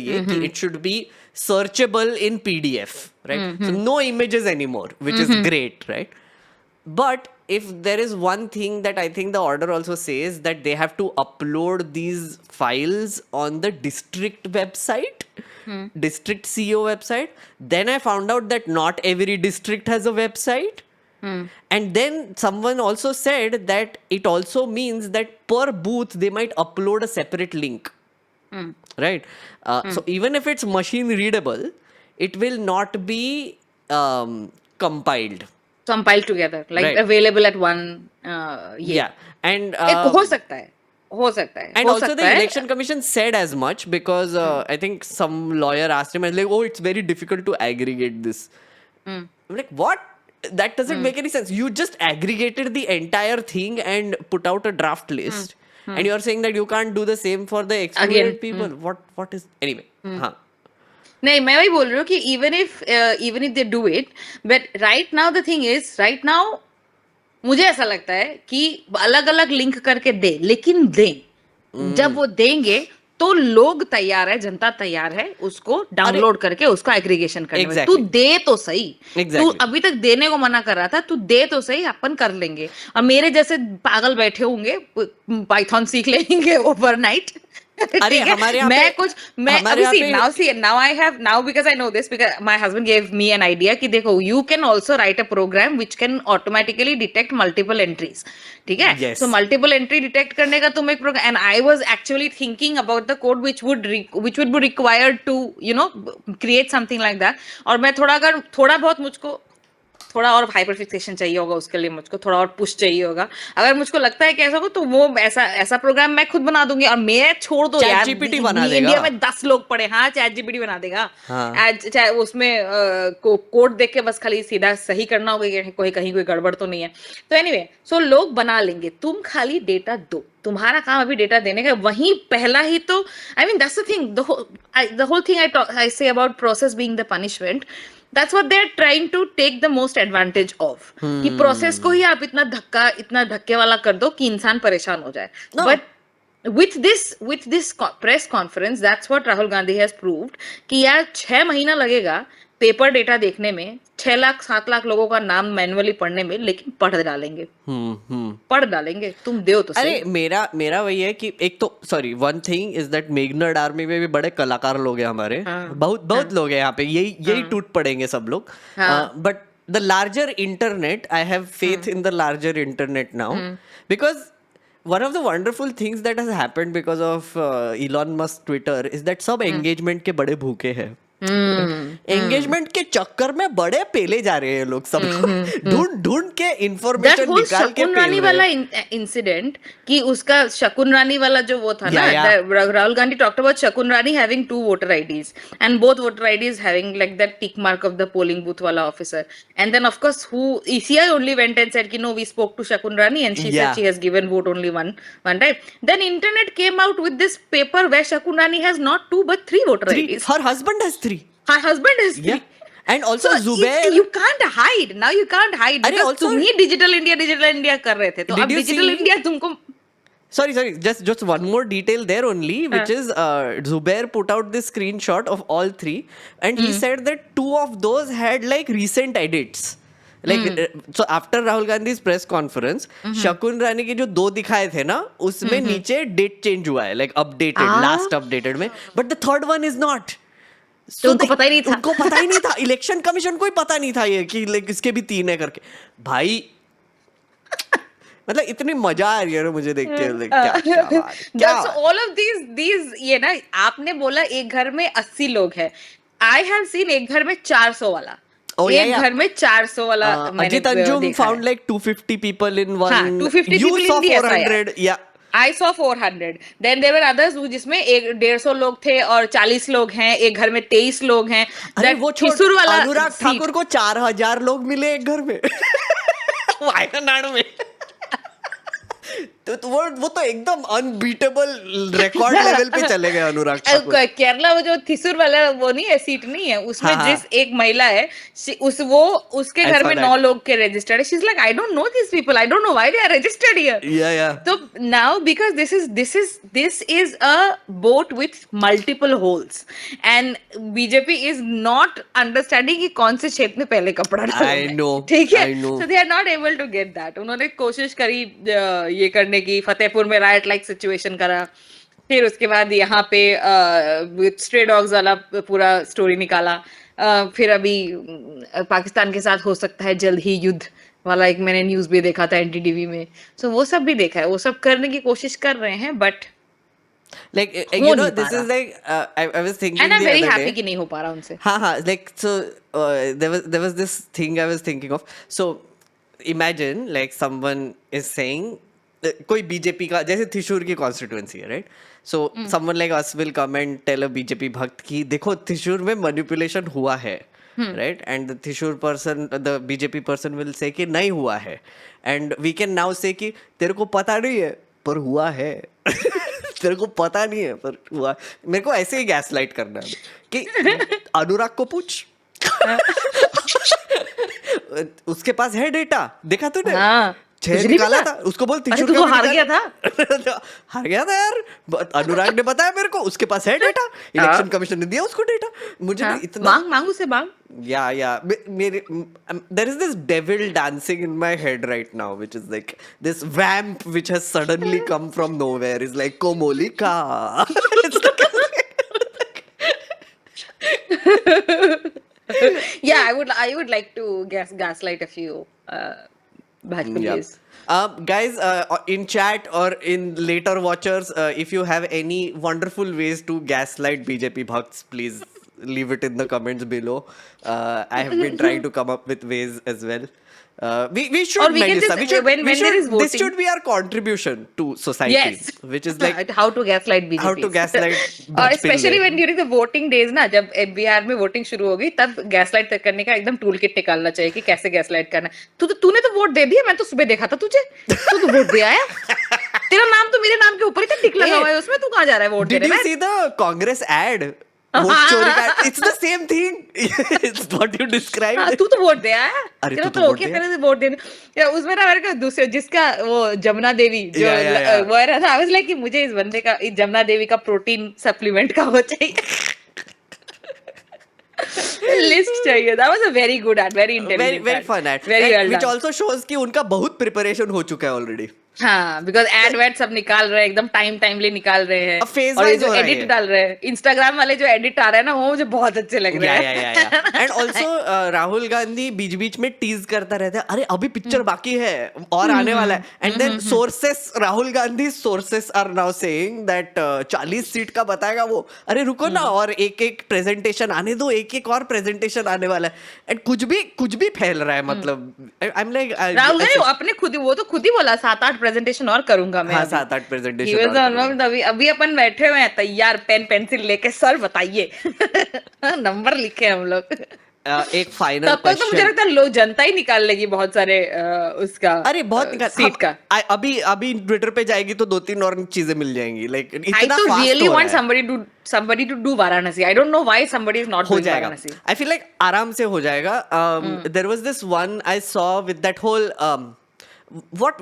it should be searchable in PDF, right? So no images anymore, which is great, right? But if there is one thing that I think the order also says, that they have to upload these files on the district website, district CEO website. Then I found out that not every district has a website. And then someone also said that it also means that per booth they might upload a separate link. Right? So even if it's machine readable, it will not be compiled. compiled together, like Right. available at one. Yeah. And हो सकता है, हो सकता है, and हो also the सकता है. election commission said as much, because I think some lawyer asked him, and like, oh, it's very difficult to aggregate this. I'm like, what? That doesn't make any sense. You just aggregated the entire thing and put out a draft list, and you're saying that you can't do the same for the excluded Again. people. What is anyway? Huh. नहीं, मैं वही बोल रही हूँ कि even if they do it, but right now the thing is, right now मुझे ऐसा लगता है कि अलग अलग लिंक करके दे, लेकिन दें. जब वो देंगे तो लोग तैयार है, जनता तैयार है उसको डाउनलोड करके उसका एग्रीगेशन करने में. तू Exactly. दे तो सही. तू Exactly. अभी तक देने को मना कर रहा था, तू दे तो सही, अपन कर लेंगे. और मेरे जैसे पागल बैठे होंगे, पाइथन सीख लेंगे ओवरनाइट. अरे हमारे यहाँ मैं हमारे अभी यहाँ see now I have now because I know this because my husband gave me an idea कि देखो you can also write a program which can automatically detect multiple entries. ठीक है? Yes. So multiple entry detect करने का तुम एक program, and I was actually thinking about the code which would be required to create something like that. और मैं थोड़ा बहुत मुझको थोड़ा और हाइपर फिक्सेशन चाहिए होगा उसके लिए, मुझको थोड़ा और पुश चाहिए होगा. अगर मुझको लगता है कि ऐसा हो तो वो ऐसा प्रोग्राम मैं खुद बना दूंगी. और मैं छोड़ दो यार, ChatGPT बना देगा. इंडिया में 10 लोग पढ़े. हाँ, ChatGPT बना देगा. हाँ. चाहे उसमें कोड देख के बस खाली सीधा सही करना होगा कि कहीं कोई गड़बड़ तो नहीं है. तो एनीवे, सो लोग बना लेंगे, तुम खाली डेटा दो. तुम्हारा काम अभी डेटा देने का. वहीं पहला ही तो I mean that's the thing, the whole thing I say about process being the punishment. That's what they're trying to take the most advantage of. कि प्रोसेस को ही आप इतना धक्के वाला कर दो कि इंसान परेशान हो जाए. No. But with this press conference, that's what Rahul Gandhi has proved कि यार 6 महीना लगेगा पेपर डेटा देखने में, 6 लाख 7 लाख लोगों का नाम मैनुअली पढ़ने में, लेकिन पढ़ डालेंगे. पढ़ डालेंगे, तुम दो तो सही. अरे मेरा वही है कि एक तो sorry, one thing is that Meghnad army में भी बड़े कलाकार लोग हैं हमारे. बहुत लोग हैं यहाँ पे, यही टूट पड़ेंगे सब लोग. But the larger internet, I have faith in the larger internet now, because one of the wonderful things that has happened because of Elon Musk Twitter is that सब एंगेजमेंट के बड़े भूखे हैं. एंगेजमेंट के चक्कर में बड़े पेले जा रहे हैं लोग, सब ढूंढ के इंफॉर्मेशन निकाल के शकुन रानी वाला इंसिडेंट कि उसका शकुन रानी वाला जो वो था ना, Rahul Gandhi talked about Shakun Rani having 2 voter IDs and both voter IDs having like that tick mark of the polling booth वाला officer. And then of course who ECI only went and said कि no, we spoke to Shakun Rani and she said she has given vote only one time. Then internet came out with this paper where Shakun Rani has not 2 but 3 voter IDs. Her husband has 3. Her husband has 3. Yeah. And also Zubair, you can't hide now. You can't hide because also, तुम ही digital India कर रहे थे. तो अब digital India तुमको Sorry, just one more detail there only, which is Zubair put out this screenshot of all 3, and he said that 2 of those had like recent edits. Like so after Rahul Gandhi's press conference, शकुन रानी के जो 2 दिखाए थे ना, उसमें नीचे date change हुआ है, like updated, last updated में, but the third one is not. तो उनको पता ही नहीं था. उनको पता ही नहीं था, इलेक्शन कमीशन को ही पता नहीं था ये कि like इसके भी 3 है करके. भाई मतलब इतनी मजा आ रही है ना मुझे देख के. क्या all of these ये ना, आपने बोला एक घर में 80 लोग हैं. I have seen एक घर में 400 वाला. एक घर में 400 वाला. Ajit Anjum found like 250 people in one. 250 you people saw in the 400. Yeah. I saw 400. Then there were others जिसमें 150 लोग थे और 40 लोग हैं. एक घर में 23 लोग हैं. अरे वो छोड़, वाला अनुराग ठाकुर को 4000 लोग मिले एक घर में वायनाड में. तो वो तो एकदम अनबीटेबल रिकॉर्ड लेवल पे चले गए अनुराग ठाकुर। केरला वो जो थिसुर वाला वो नहीं है, सीट नहीं है उसमें, हाँ, हाँ। जिस एक महिला है उसके I घर saw में that. 9 लोग के रजिस्टर्ड है. She is like, I don't know this people, I don't know why they are registered here. Yeah. So now, because this is a boat with multiple holes, and BJP is not understanding कि कौन से क्षेत्र में पहले कपड़ा डालना I है. know, ठीक है. I know. So they are not able to get that. उन्होंने कोशिश करी ये करने की, फतेहपुर में राइट लाइक सिचुएशन करा, फिर उसके बाद यहाँ पे स्ट्रे डॉग्स वाला पूरा स्टोरी निकाला, फिर अभी पाकिस्तान के साथ हो सकता है जल्द ही युद्ध वाला एक मैंने न्यूज भी देखा था एनडीटीवी में. सो वो सब भी देखा है, वो सब करने की कोशिश कर रहे हैं, बट Like हो you know, नहीं पा this रहा. is like I was thinking and I am the very other happy day. कि नहीं हो पा रहा उनसे. हाँ, like so there was this thing I was thinking of. So imagine like someone is saying कोई बीजेपी का, जैसे त्रिशूर की कॉन्स्टिट्यूएंसी है, right? So someone like us will come and tell a BJP भक्त कि देखो त्रिशूर में मैनिपुलेशन हुआ है, right? And the Thrissur person, the BJP person will say कि नहीं हुआ है, and we can now say कि तेरे को पता नहीं है पर हुआ है. तेरे को पता नहीं है पर हुआ. मेरे को ऐसे ही गैसलाइट करना है कि अनुराग को पूछ. उसके पास है डेटा, देखा तूने? हाँ, छह तुझे नहीं निकाला पता? था, उसको बोल अरे त्रिशूर तो का वो भी हार गया निकाला. हार गया था यार. अनुराग ने बताया मेरे को, उसके पास है डेटा, इलेक्शन कमीशन ने दिया उसको डेटा. मुझे हाँ, भी इतना मांग उसे मांग. yeah मेरे there is this devil dancing in my head right now, which is like this vamp which has suddenly come from nowhere, is like Komolika. It's Yeah, I would like to gaslight a few Bhajpuris. Guys, in chat or in later watchers, if you have any wonderful ways to gaslight BJP bhakts, please leave it in the comments below. I have been trying to come up with ways as well. We should, Or we can Melissa, just, we should, when there is this voting. should be our contribution to society. Yes. Which is like how to gaslight BJP. how to gaslight और Bhajpille. Specially when during the voting days ना, जब बिहार में voting शुरू होगी, तब gaslight करने का एकदम टूल किट निकालना चाहिए कि कैसे गैसलाइट करना है. तूने तो वोट दे दिया, मैं तो सुबह देखा था तुझे, तू तो वोट दे आया. तेरा नाम तो मेरे नाम के ऊपर ही टिक लगा हुआ है, उसमें तू कहाँ जा रहा है वोट Did देने? you see the Congress ad? Vote चोरी का, it's the same thing. It's what you described. हाँ, तू तो वोट दे आया. अरे तेरा तू तो तो वोट ओके, दे तेरे से वोट देने. या उसमें ना मेरे को दूसरे जिसका वो जमुना देवी जो Yeah. वो है ना, आई वाज लाइक कि मुझे इस बंदे का, इस जमुना देवी का प्रोटीन सप्लीमेंट का वो चाहिए. लिस्ट चाहिए. That was a very good ad, very intelligent very ad. fun ad. Very And well which done. also shows कि उनका बहुत प्रिपरेशन हो चुका है ऑलरेडी. हाँ, बिकॉज एड वेड सब निकाल रहे हैं, एकदम टाइमली निकाल रहे हैं. अब phase और ये wise जो हो रहा है एडिट ये. डाल रहे हैं, इंस्टाग्राम वाले जो एडिट आ रहा है ना, वो मुझे बहुत अच्छे लग रहे हैं. एंड ऑल्सो राहुल गांधी बीच बीच में टीज करता रहता है, अरे अभी पिक्चर बाकी है और आने वाला है. And then sources, Rahul Gandhi sources are now saying that 40 seat का बताएगा वो. अरे रुको ना, और एक एक प्रेजेंटेशन आने दो, एक एक और प्रेजेंटेशन आने वाला है. एंड कुछ भी फैल रहा है. मतलब आई एम लाइक राहुल गांधी अपने खुद वो तो खुद ही बोला 7-8 प्रेजेंटेशन और करूंगा मैं. हाँ, अभी. 7-8 He प्रेजेंटेशन was on, अभी अपन बैठे हुए हैं तैयार, पेन पेंसिल लेके, सर बताइए. नंबर लिखे हम लोग. एक फाइनल तब तक तो मुझे लगता है लोग, जनता ही निकाल लेगी बहुत सारे उसका, अरे बहुत निकाल सीट का. अभी ट्विटर पे जाएगी तो 2-3 और चीजें मिल जाएंगी. लाइक I इतना तो फास्ट really हो want रहा है. somebody to do Varanasi. I don't know why somebody is not हो doing जाएगा. Varanasi. I feel like आराम से हो जाएगा. There was this one I saw with that whole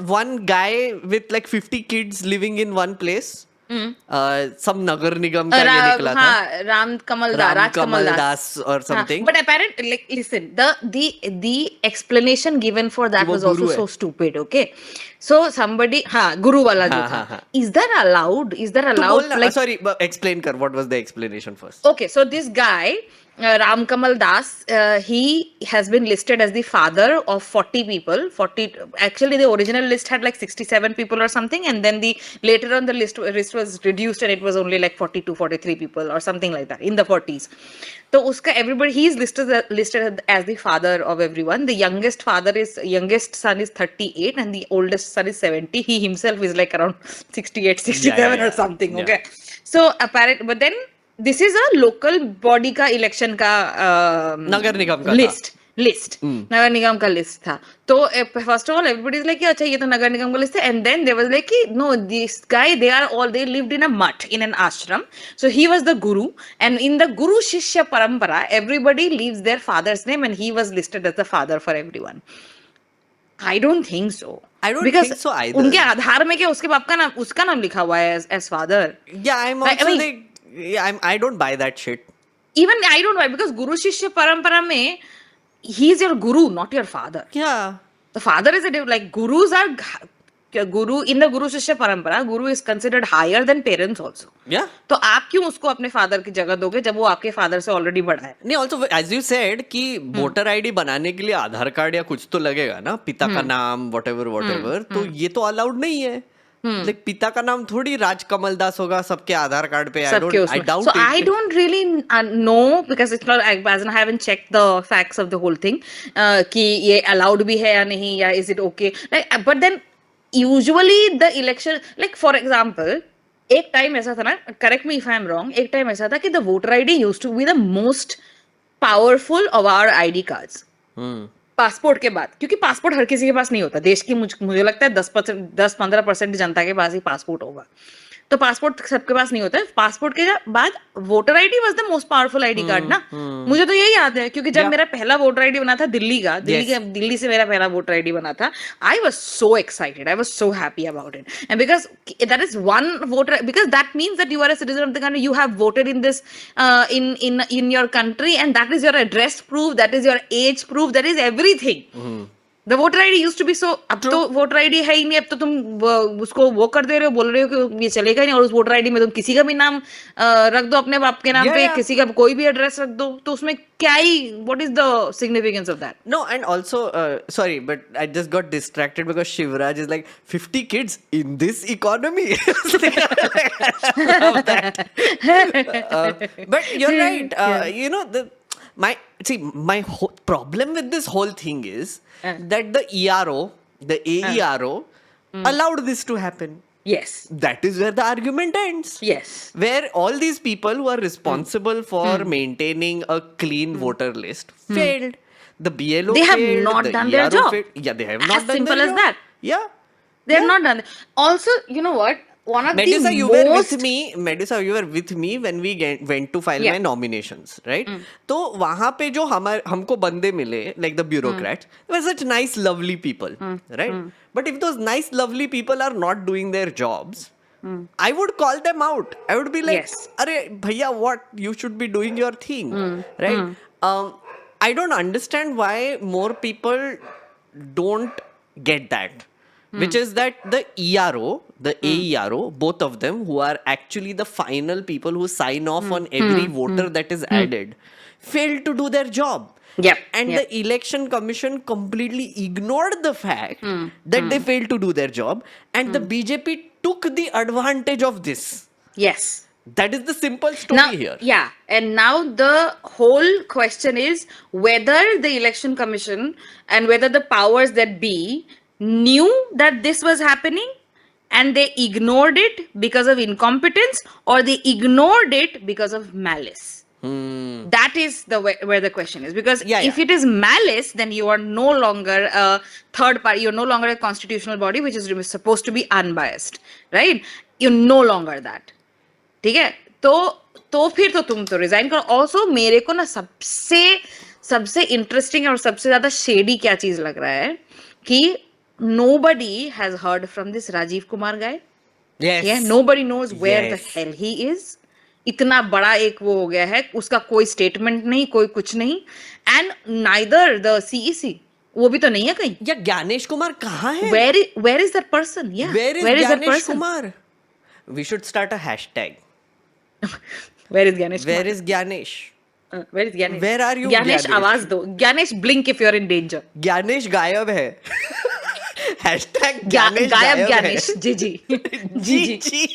one guy with like 50 kids living in one place. Some नगर निगम का ये निकला था. हाँ, राज कमल दास or something. But apparently, like, listen, the explanation given for that वो was also गुरु है. so stupid. Okay, so somebody, हाँ, गुरु वाला जो हाँ. था. Is that allowed? तू बोलना, Like, sorry, explain कर, what was the explanation first? okay, so this guy, Ram Kamal Das, he has been listed as the father of 40 people. 40, actually the original list had like 67 people or something, and then later on the list was reduced and it was only like 42, 43 people or something like that, in the 40s. So uska everybody, he is listed as the father of everyone. The youngest son is 38 and the oldest son is 70. He himself is like around 68, 67 Yeah. or something. Yeah. Okay, so but then this is a local body का election का नगर निगम का list. List, नगर निगम का list था. तो first of all everybody is like अच्छा ये तो नगर निगम का लिस्ट है, and then they was like कि no this guy they are all they lived in a math in an ashram, so he was the guru, and in the guru shishya parampara everybody leaves their father's name and he was listed as the father for everyone. I don't think so. I don't Because think so either. उनके आधार में क्या उसके बाप का नाम उसका नाम लिखा हुआ है as father. Yeah, I'm I also mean- like, yeah, I don't buy that shit. Even I don't know why, because गुरु शिष्य परंपरा में he is your guru, not your father. Yeah. The father is a like gurus are guru in the guru shishya parampara. Guru is considered higher than parents also. Yeah. तो आप क्यों उसको अपने father की जगह दोगे जब वो आपके फादर से ऑलरेडी बड़ा है? नहीं, ऑल्सो एज यू सेड कि वोटर आईडी बनाने के लिए आधार कार्ड या कुछ तो लगेगा ना, पिता का नाम whatever, तो ये तो अलाउड नहीं है. लाइक पिता का नाम थोड़ी राज कमल दास होगा सबके आधार कार्ड पे. I doubt So it. I don't really know, because it's not, as I haven't checked the facts of the whole thing, कि ये allowed भी है या नहीं, या is it okay, like, but then usually the election, like for example, एक time ऐसा था ना, correct me if I am wrong, एक टाइम ऐसा था कि the voter ID used to be the most powerful of our ID cards. Passport के बाद, क्योंकि पासपोर्ट हर किसी के पास नहीं होता देश की, मुझे लगता है 10-15% जनता के पास ही पासपोर्ट होगा, तो पासपोर्ट सबके पास नहीं होता है. पासपोर्ट के बाद voter ID was the most powerful ID card ना. मुझे तो यही याद है, क्योंकि जब मेरा पहला वोटर आईडी बना था दिल्ली का, दिल्ली से मेरा पहला वोटर आईडी बना था, I was so excited, I was so happy about it, and because that is one voter, because that means that you are a citizen of the country, you have voted in this in your country, and that is your address proof, that is your age proof, that is everything. The voter ID used to be so. अब तो voter ID है ही नहीं, अब तो तुम उसको वो कर दे रहे हो, बोल रहे हो कि ये चलेगा नहीं, और उस वोटर आईडी में तुम किसी का भी नाम रख दो अपने बाप के नाम पे, किसी का कोई भी एड्रेस रख दो, तो उसमें क्या ही, what is the significance of that? No, and also, sorry, but I just got distracted because Shivraj is like 50 kids in this economy. But you're right. You know, my whole problem with this whole thing is that the AERO allowed this to happen. Yes. That is where the argument ends. Yes. Where all these people who are responsible for maintaining a clean voter list failed. The BLO They have failed, not the done their ERO job. failed. Yeah, they have As not done simple their as job. that. Yeah. They have not done it. Also, you know what? One of Medusa, the you were most with me. Medusa, you were with me when we went to file Yeah. my nominations, right? तो वहाँ पे जो हमको बंदे मिले, like the bureaucrats, they were such nice, lovely people, right? But if those nice, lovely people are not doing their jobs, I would call them out. I would be like, Yes. "Arey, bhaiya, what? You should be doing your thing, right?" I don't understand why more people don't get that. Which is that the ERO, the AERO, both of them, who are actually the final people who sign off on every voter that is added, failed to do their job. Yep, And yep. the election commission completely ignored the fact that they failed to do their job, and the BJP took the advantage of this. yes. That is the simple story Now, here. yeah, and now the whole question is whether the election commission and whether the powers that be knew that this was happening and they ignored it because of incompetence, or they ignored it because of malice. That is the where the question is, because Yeah, if it is malice, then you are no longer a third party, you're no longer a constitutional body which is supposed to be unbiased, right? You're no longer that. ठीक है, तो फिर तो तुम तो resign करो. Also मेरे को ना सबसे इंटरेस्टिंग और सबसे ज्यादा शेडी क्या चीज लग रहा है कि nobody has heard from this Rajiv Kumar guy. Yes. Yeah, nobody knows where the Yes. hell he is. इतना बड़ा एक वो हो गया है, उसका कोई स्टेटमेंट नहीं, कोई कुछ नहीं, एंड नाइदर द CEC, वो भी तो नहीं है कहीं. या ज्ञानेश कुमार कहाँ है? Where is that person? Yeah, Where is that Ganesh person? Kumar? We should start a hashtag. Where is Ganesh Where Kumar? is Ganesh? Where is Ganesh? Where are you, Ganesh, Ganesh? आवाज दो. Ganesh, blink if you're in danger. Gyanesh गायब है. hashtag Gyanesh गायब है. ज्ञानेश. जी. जी.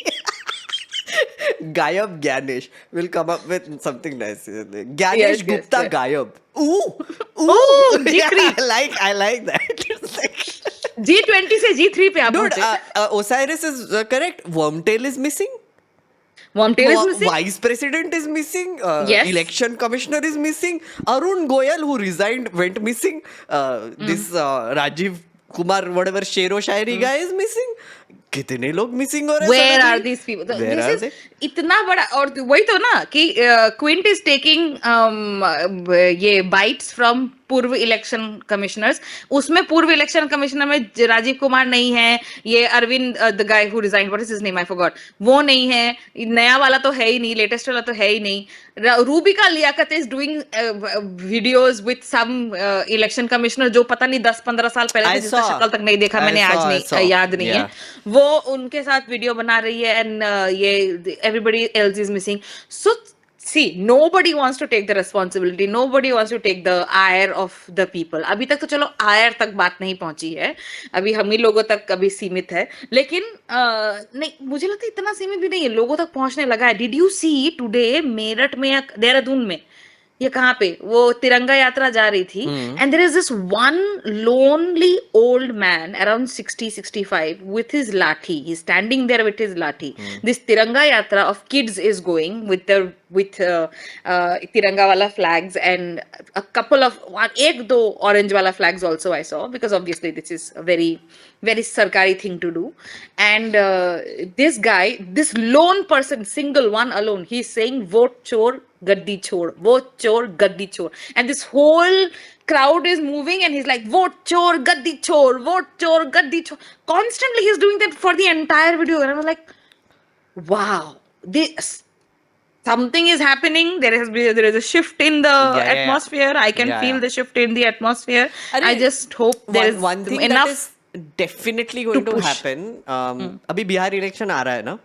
गायब Gyanesh. We'll come up with something nice. Gyanesh Yes, Gupta yes. गायब. G3. Yeah, I like that. It's like, G20 से G3 पे आप dude, पहुंचे. Osiris is correct. Wormtail is missing. Montair is missing. Vice President is missing. Yes. Election Commissioner is missing. Arun Goyal, who resigned, went missing. This Rajiv Kumar, whatever Shero Shairi guy is missing. कितने लोग missing हो रहे हैं Where suddenly? are these people? Where This are is they? इतना बड़ा, और वही तो ना कि क्विंट इज टेकिंग ये बाइट्स फ्रॉम पूर्व इलेक्शन कमिश्नर्स. उसमें पूर्व इलेक्शन कमिश्नर में राजीव कुमार नहीं है, ये Arvind the guy who resign, what is his name, I forgot, वो नहीं है, नया वाला तो है ही नहीं, लेटेस्ट वाला तो है ही नहीं. Rubika Liyaquat is doing videos with some election commissioner जो पता नहीं 10-15 साल पहले I थे, जिसका saw. शक्ल तक नहीं देखा I मैंने, saw, आज I नहीं saw. याद नहीं है. Yeah. वो उनके साथ वीडियो बना रही है, एंड ये everybody else is missing. So see, nobody wants to take the responsibility, nobody wants to take the ire of the people. अभी तक तो चलो आयर तक बात नहीं पहुंची है, अभी हम ही लोगों तक अभी सीमित है, लेकिन नहीं, मुझे लगता है इतना सीमित भी नहीं है, लोगों तक पहुंचने लगा है. Did you see today Meerut में या देहरादून में, ये कहाँ पे वो तिरंगा यात्रा जा रही थी, and there is this one lonely old man around 60-65 with his lathi. He's standing there with his lathi. This tiranga yatra of kids is going with tiranga wala flags and a couple of ek do orange wala flags also I saw, because obviously this is a very very sarkari thing to do. And this guy, this lone person, single one alone, he's saying vote chor gaddi chhod, vote chor gaddi chhod, and this whole crowd is moving and he's like vote chor gaddi chhod, vote chor gaddi chhod. Constantly he's doing that for the entire video, and I was like, wow, this something is happening. There is a shift in the Yeah. atmosphere. I can Yeah, feel yeah. the shift in the atmosphere. अरे, I just hope there is one thing enough. that is definitely going to push. happen. अभी Bihar election आ रहा है ना,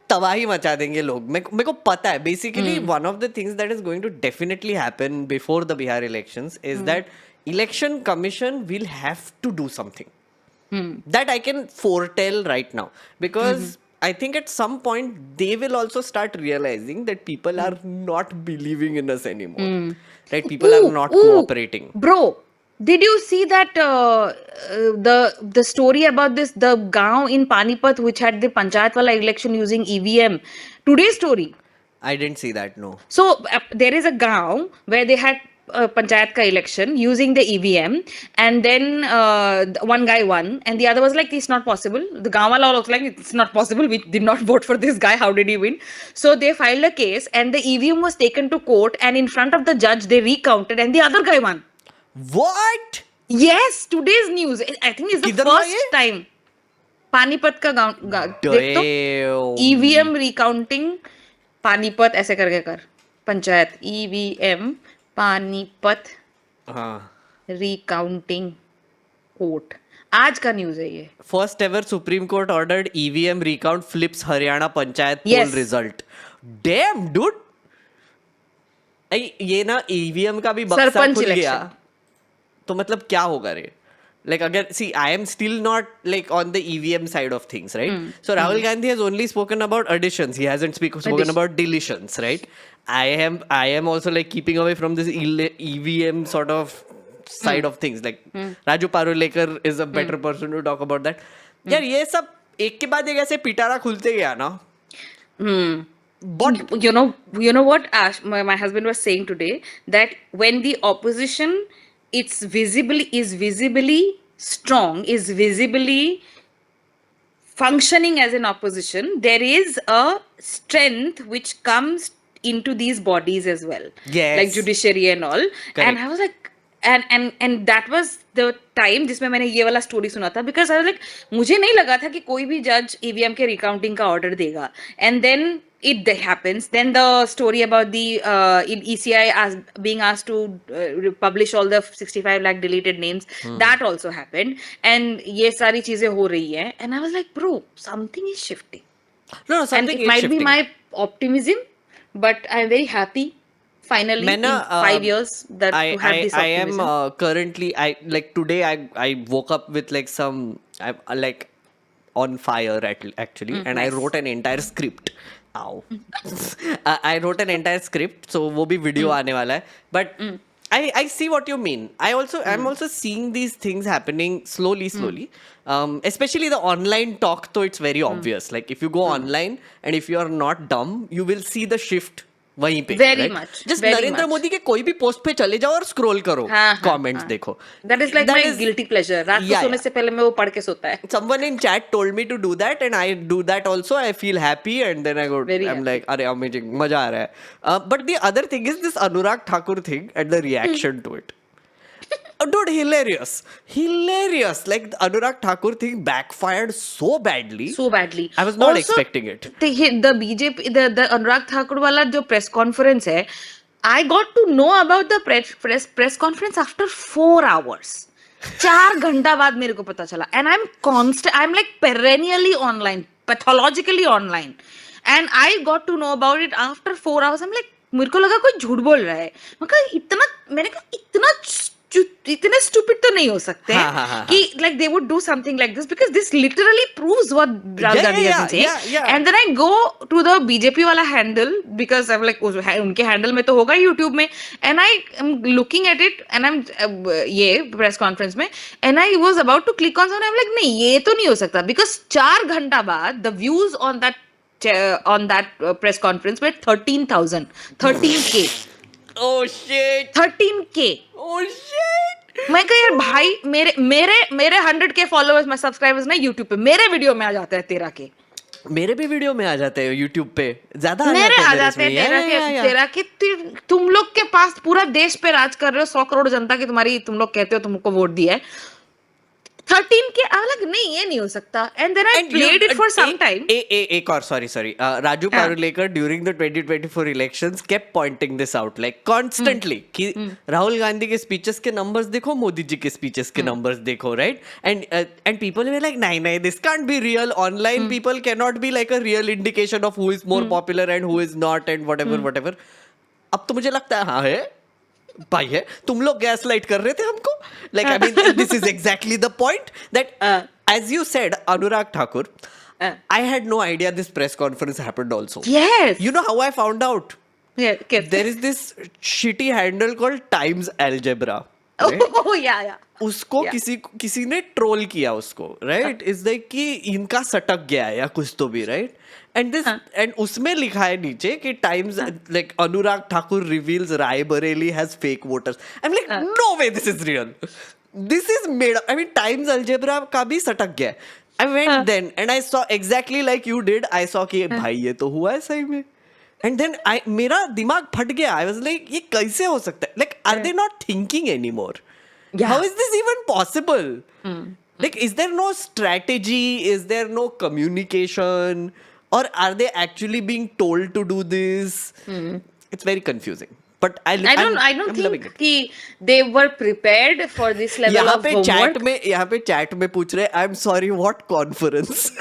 तबाही मचा देंगे लोग. मेरे को पता है. Basically one of the things that is going to definitely happen before the Bihar elections is that election commission will have to do something. That I can foretell right now, because I think at some point they will also start realizing that people are not believing in us anymore. Right? People are not cooperating. Bro, did you see that the story about this, the gaon in Panipat which had the panchayat wala election using EVM? Today's story. I didn't see that, no. So there is a gaon where they had panchayat ka election using the EVM, and then one guy won and the other was like, it's not possible. The gaon wala was like, it's not possible, we did not vote for this guy, how did he win? So they filed a case and the EVM was taken to court, and in front of the judge they recounted and the other guy won. What? Yes, today's news. I think it's the किधर हुआ first ये? time. Panipat का गाँव देख तो, Damn. EVM recounting Panipat ऐसे करके कर, पंचायत EVM पानीपत हाँ. रिकाउंटिंग कोर्ट, आज का न्यूज है ये. First ever Supreme Court ordered EVM recount flips Haryana Panchayat Yes. poll result. Damn, dude. ये ना EVM का भी बक्सा सरपंच खुल election. गया, तो मतलब क्या होगा रे? Like अगर see, I am still not like on the EVM side of things, right? So Rahul Gandhi has only spoken about additions. He hasn't spoken Addition. about deletions, right? I am also like keeping away from this EVM sort of side of things. Like Raju Parulekar is a better person to talk about that. यार ये सब एक के बाद एक ऐसे पिटारा खुलते गया ना. But You know what Ash, my husband was saying today, that when the opposition is visibly strong, is visibly functioning as an opposition, there is a strength which comes into these bodies as well. Yes. Like judiciary and all. Correct. And I was like, and that was the time जिसमें मैंने ये वाला story सुना था, because I was like, मुझे नहीं लगा था कि कोई भी जज EVM के रिकाउंटिंग का ऑर्डर देगा. And then it happens. Then the story about the ECI being asked to publish all the 65 lakh deleted names, that also happened. And ये सारी चीजें हो रही हैं. And I was like, bro, something is shifting. no, And something it is might shifting. be my optimism, but I'm very happy finally मैं in ना, 5 years that to have this I am optimism. currently like today I woke up with like some I'm like on fire actually, and I nice. wrote an entire script. Ow. I wrote an entire script, so वो भी video आने वाला है. But I see what you mean. I'm also seeing these things happening slowly. Especially the online talk, though it's very obvious. Like if you go online and if you are not dumb, you will see the shift वहीं पे. Very right? much, Just very Narendra much. Modi के कोई भी post पे चले जाओ और scroll करो, हाँ, कमेंट्स हाँ. देखो. That is like my guilty pleasure. रात को Yeah, सोने yeah. से पहले मैं वो पढ़ के सोता है. Someone in chat told me to do that and I do that also. I feel happy and then Very I'm happy. like, अरे amazing, मजा आ रहा है. But the other thing is this Anurag Thakur thing and the reaction to it. Dude, hilarious. Like the Anurag Thakur thing backfired so badly. So badly. I was not Also, expecting it. The BJP, the Anurag Thakur वाला जो press conference है, I got to know about the press conference after 4 hours. 4 घंटा बाद मेरे को पता चला. And I'm like perennially online, pathologically online. And I got to know about it after 4 hours. I'm like, मेरे को लगा कोई झूठ बोल रहा है. मैंने कहा इतने stupid तो नहीं हो सकते हैं कि like they would do something like this, because this literally proves what Rahul Gandhi has been saying. yeah. And then I go to the BJP वाला handle, because I'm like उनके handle में तो होगा YouTube में, and I am looking at it and I'm ये press conference में, and I was about to click on something. I'm like नहीं ये तो नहीं हो सकता, because 4 घंटा बाद the views on that press conference were 13K. Oh shit. 13K. Oh shit. मैं कह यार भाई मेरे 100K फॉलोअर्स में सब्सक्राइबर्स ना YouTube पे, मेरे वीडियो में आ जाता है 13K. मेरे भी वीडियो में आ जाते हैं YouTube पे, ज्यादा मेरे आ जाते हैं 13K. तुम लोग के पास पूरा देश पे राज कर रहे हो, 100 करोड़ जनता की तुम्हारी, तुम लोग कहते हो तुमको वोट दिया है. 13K. I'm like नहीं ये नहीं हो सकता. And then I played it for some time. एक और sorry. Raju Parulekar during the 2024 elections kept pointing this out like constantly कि राहुल गांधी के speeches के numbers देखो, मोदी जी के speeches के numbers देखो, right? And people were like नहीं this can't be real. Online people cannot be like a real indication of who is more popular and who is not and whatever. अब तो मुझे लगता है हाँ है भाई है, तुम लोग गैस लाइट कर रहे थे हमको. Like I mean this is exactly the point that as you said Anurag Thakur, I had no idea this press conference happened also. Yes. You know how I found out? Yeah. There is this shitty handle called Times Algebra. Right? Oh yeah. उसको किसी ने troll किया उसको, right? Is like कि इनका सटक गया है या कुछ तो भी, right? And उसमें लिखा है नीचे कि Times like Anurag Thakur reveals Raebareli has fake voters. I'm like no way this is real. This is made up. I mean Times Algebra का भी सटक गया है. I went then and I saw exactly like you did. I saw कि भाई ये तो हुआ है सही में. And then मेरा दिमाग फट गया. I was like ये कैसे हो सकता है? Like are they not thinking anymore? Yeah. How is this even possible? Like is there no strategy? Is there no communication? Or are they actually being told to do this? It's very confusing. But I don't think कि they were prepared for this level of homework. यहाँ पे chat में पूछ रहे I'm sorry what conference?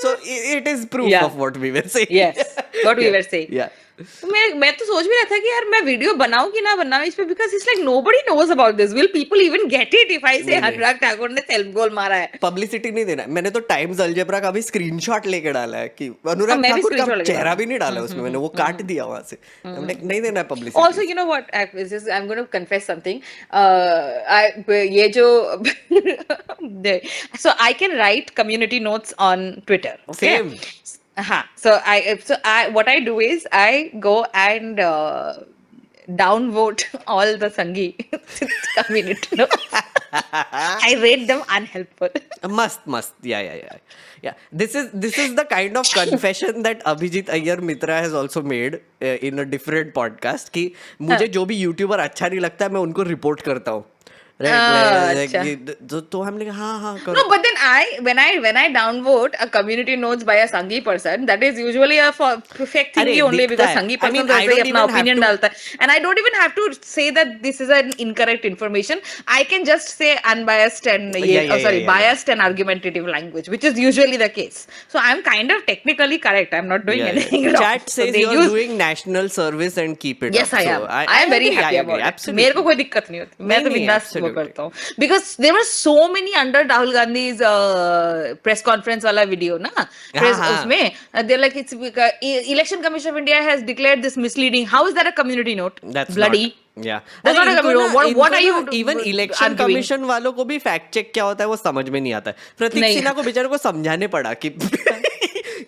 So it is proof of what we were saying. Yes, what we were saying. Yeah. मैं तो सोच भी रहा था कि यार मैं वीडियो बनाऊं कि ना बनाऊं इस पे, because it's like nobody knows about this. Will people even get it if I say Anurag Thakur ने सेल्फ गोल मारा है? पब्लिसिटी नहीं देना. मैंने तो टाइम्स अल्जेब्रा का भी स्क्रीनशॉट लेके डाला है कि अनुराग ठाकुर का चेहरा भी नहीं डाला उसमें. मैंने वो काट दिया वहां से. नहीं देना है publicity. Also, you know what? I'm going to confess something. ये जो so I can write community notes on Twitter. Okay? Same. So I what I do is I go and downvote all the Sanghi community notes. I rate them unhelpful. Must. Yeah. This is the kind of confession that Abhijit Iyer Mitra has also made in a different podcast कि मुझे जो भी YouTuber अच्छा नहीं लगता मैं उनको report करता हूँ. Right? तो हम लोग हाँ करो. No, but then when I downvote a community notes by a Sanghi person, that is usually a perfect thing only because Sanghi person तो ऐसे ही अपना opinion डालता है, and I don't even have to say that this is an incorrect information. I can just say unbiased and biased and argumentative language, which is usually the case. So I'm kind of technically correct. I'm not doing anything wrong. Chat says you're doing national service and keep it up. Yes, I am. I am very happy about it. मेरे को कोई दिक्कत नहीं होती. मैं तो बिंदास follow करता हूँ because there were so many under Rahul Gandhi's press conference वाला वीडियो ना प्रेस हाँ। उसमें there like it's election commission of India has declared this misleading how is that a community note That's bloody not. Yeah. That's not a community. What are you even election arguing? Commission वालों को भी fact check क्या होता है वो समझ में नहीं आता है. प्रतीक नहीं. सिन्हा को बेचारे को समझाने पड़ा कि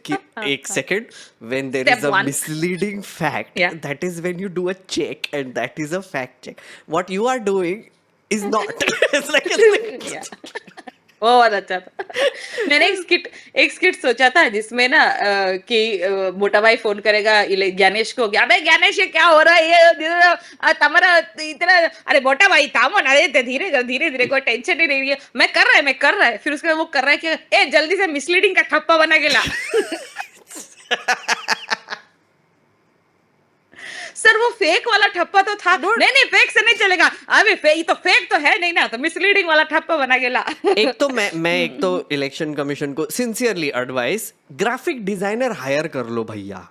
कि एक second when there Step is a one. misleading fact, Yeah. that is when you do a check and that is a fact check. What you are doing is not. It's like Yeah. वो बहुत अच्छा था. मैंने एक skit सोचा था जिसमें ना कि मोटा भाई फोन करेगा ज्ञानेश को कि अबे ज्ञानेश ये क्या हो रहा है ये तुम्हारा इतना अरे मोटा भाई थामो ना अरे धीरे धीरे कोई टेंशन ही नहीं है मैं कर रहा है फिर उसके बाद वो कर रहा है कि ए जल्दी से मिसलीडिंग का ठप्पा बना के ला. सर वो फेक वाला ठप्पा तो था. नहीं फेक से नहीं चलेगा. अबे ये तो फेक तो है नहीं ना तो मिसलीडिंग वाला ठप्पा बना के ला. एक तो मैं एक तो इलेक्शन कमीशन को sincerely advice graphic designer hire कर लो भैया.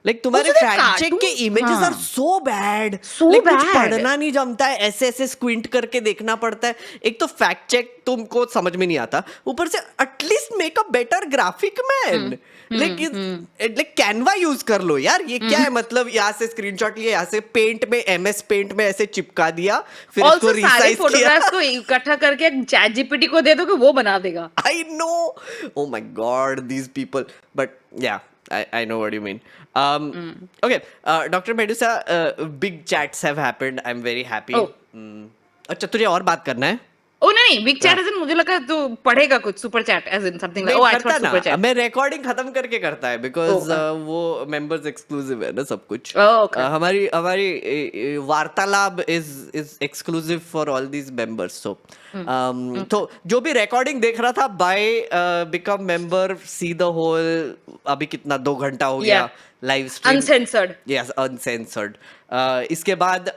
लाइक तुम्हारे उसमें फैक्ट चेक के cartoons, इमेजेस हाँ. Are so bad. So like कुछ bad. पढ़ना नहीं जमता है ऐसे स्क्विंट करके देखना पड़ता है. एक तो फैक्ट चेक तुमको समझ में नहीं आता ऊपर से at least make a better graphic man. Like Canva use कर लो यार. ये क्या है मतलब यहाँ से स्क्रीनशॉट लिया यहाँ से पेंट में MS पेंट में ऐसे चिपका दिया फिर इसको Also सारे रिसाइज किया. फोटोग्राफ्स को इकट्ठा करके चैट जीपीटी को दे दो कि वो बना देगा. I know. Oh my God, these people. But yeah, I know what you mean. Okay, Dr. Medusa, big chats have happened. I'm very happy. Oh. अच्छा तुझे और बात करना है? ओ नहीं बिग चैट एज इन मुझे लगा तो पढ़ेगा कुछ super chat as in something like oh I thought super ना. चैट. मैं रिकॉर्डिंग खत्म करके करता है बिकॉज वो मेंबर्स एक्सक्लूसिव है ना सब कुछ. Okay. हमारी वार्तालाप is exclusive for all these members. So तो जो भी रिकॉर्डिंग देख रहा था bye become member see the whole. अभी कितना 2 घंटा हो गया live stream uncensored. Yes uncensored. इसके बाद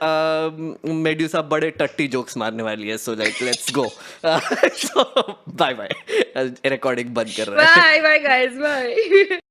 मेड्यूसा बड़े टट्टी जोक्स मारने वाली है. So like let's go. So bye bye. Recording बंद कर रहा है. Bye bye guys bye.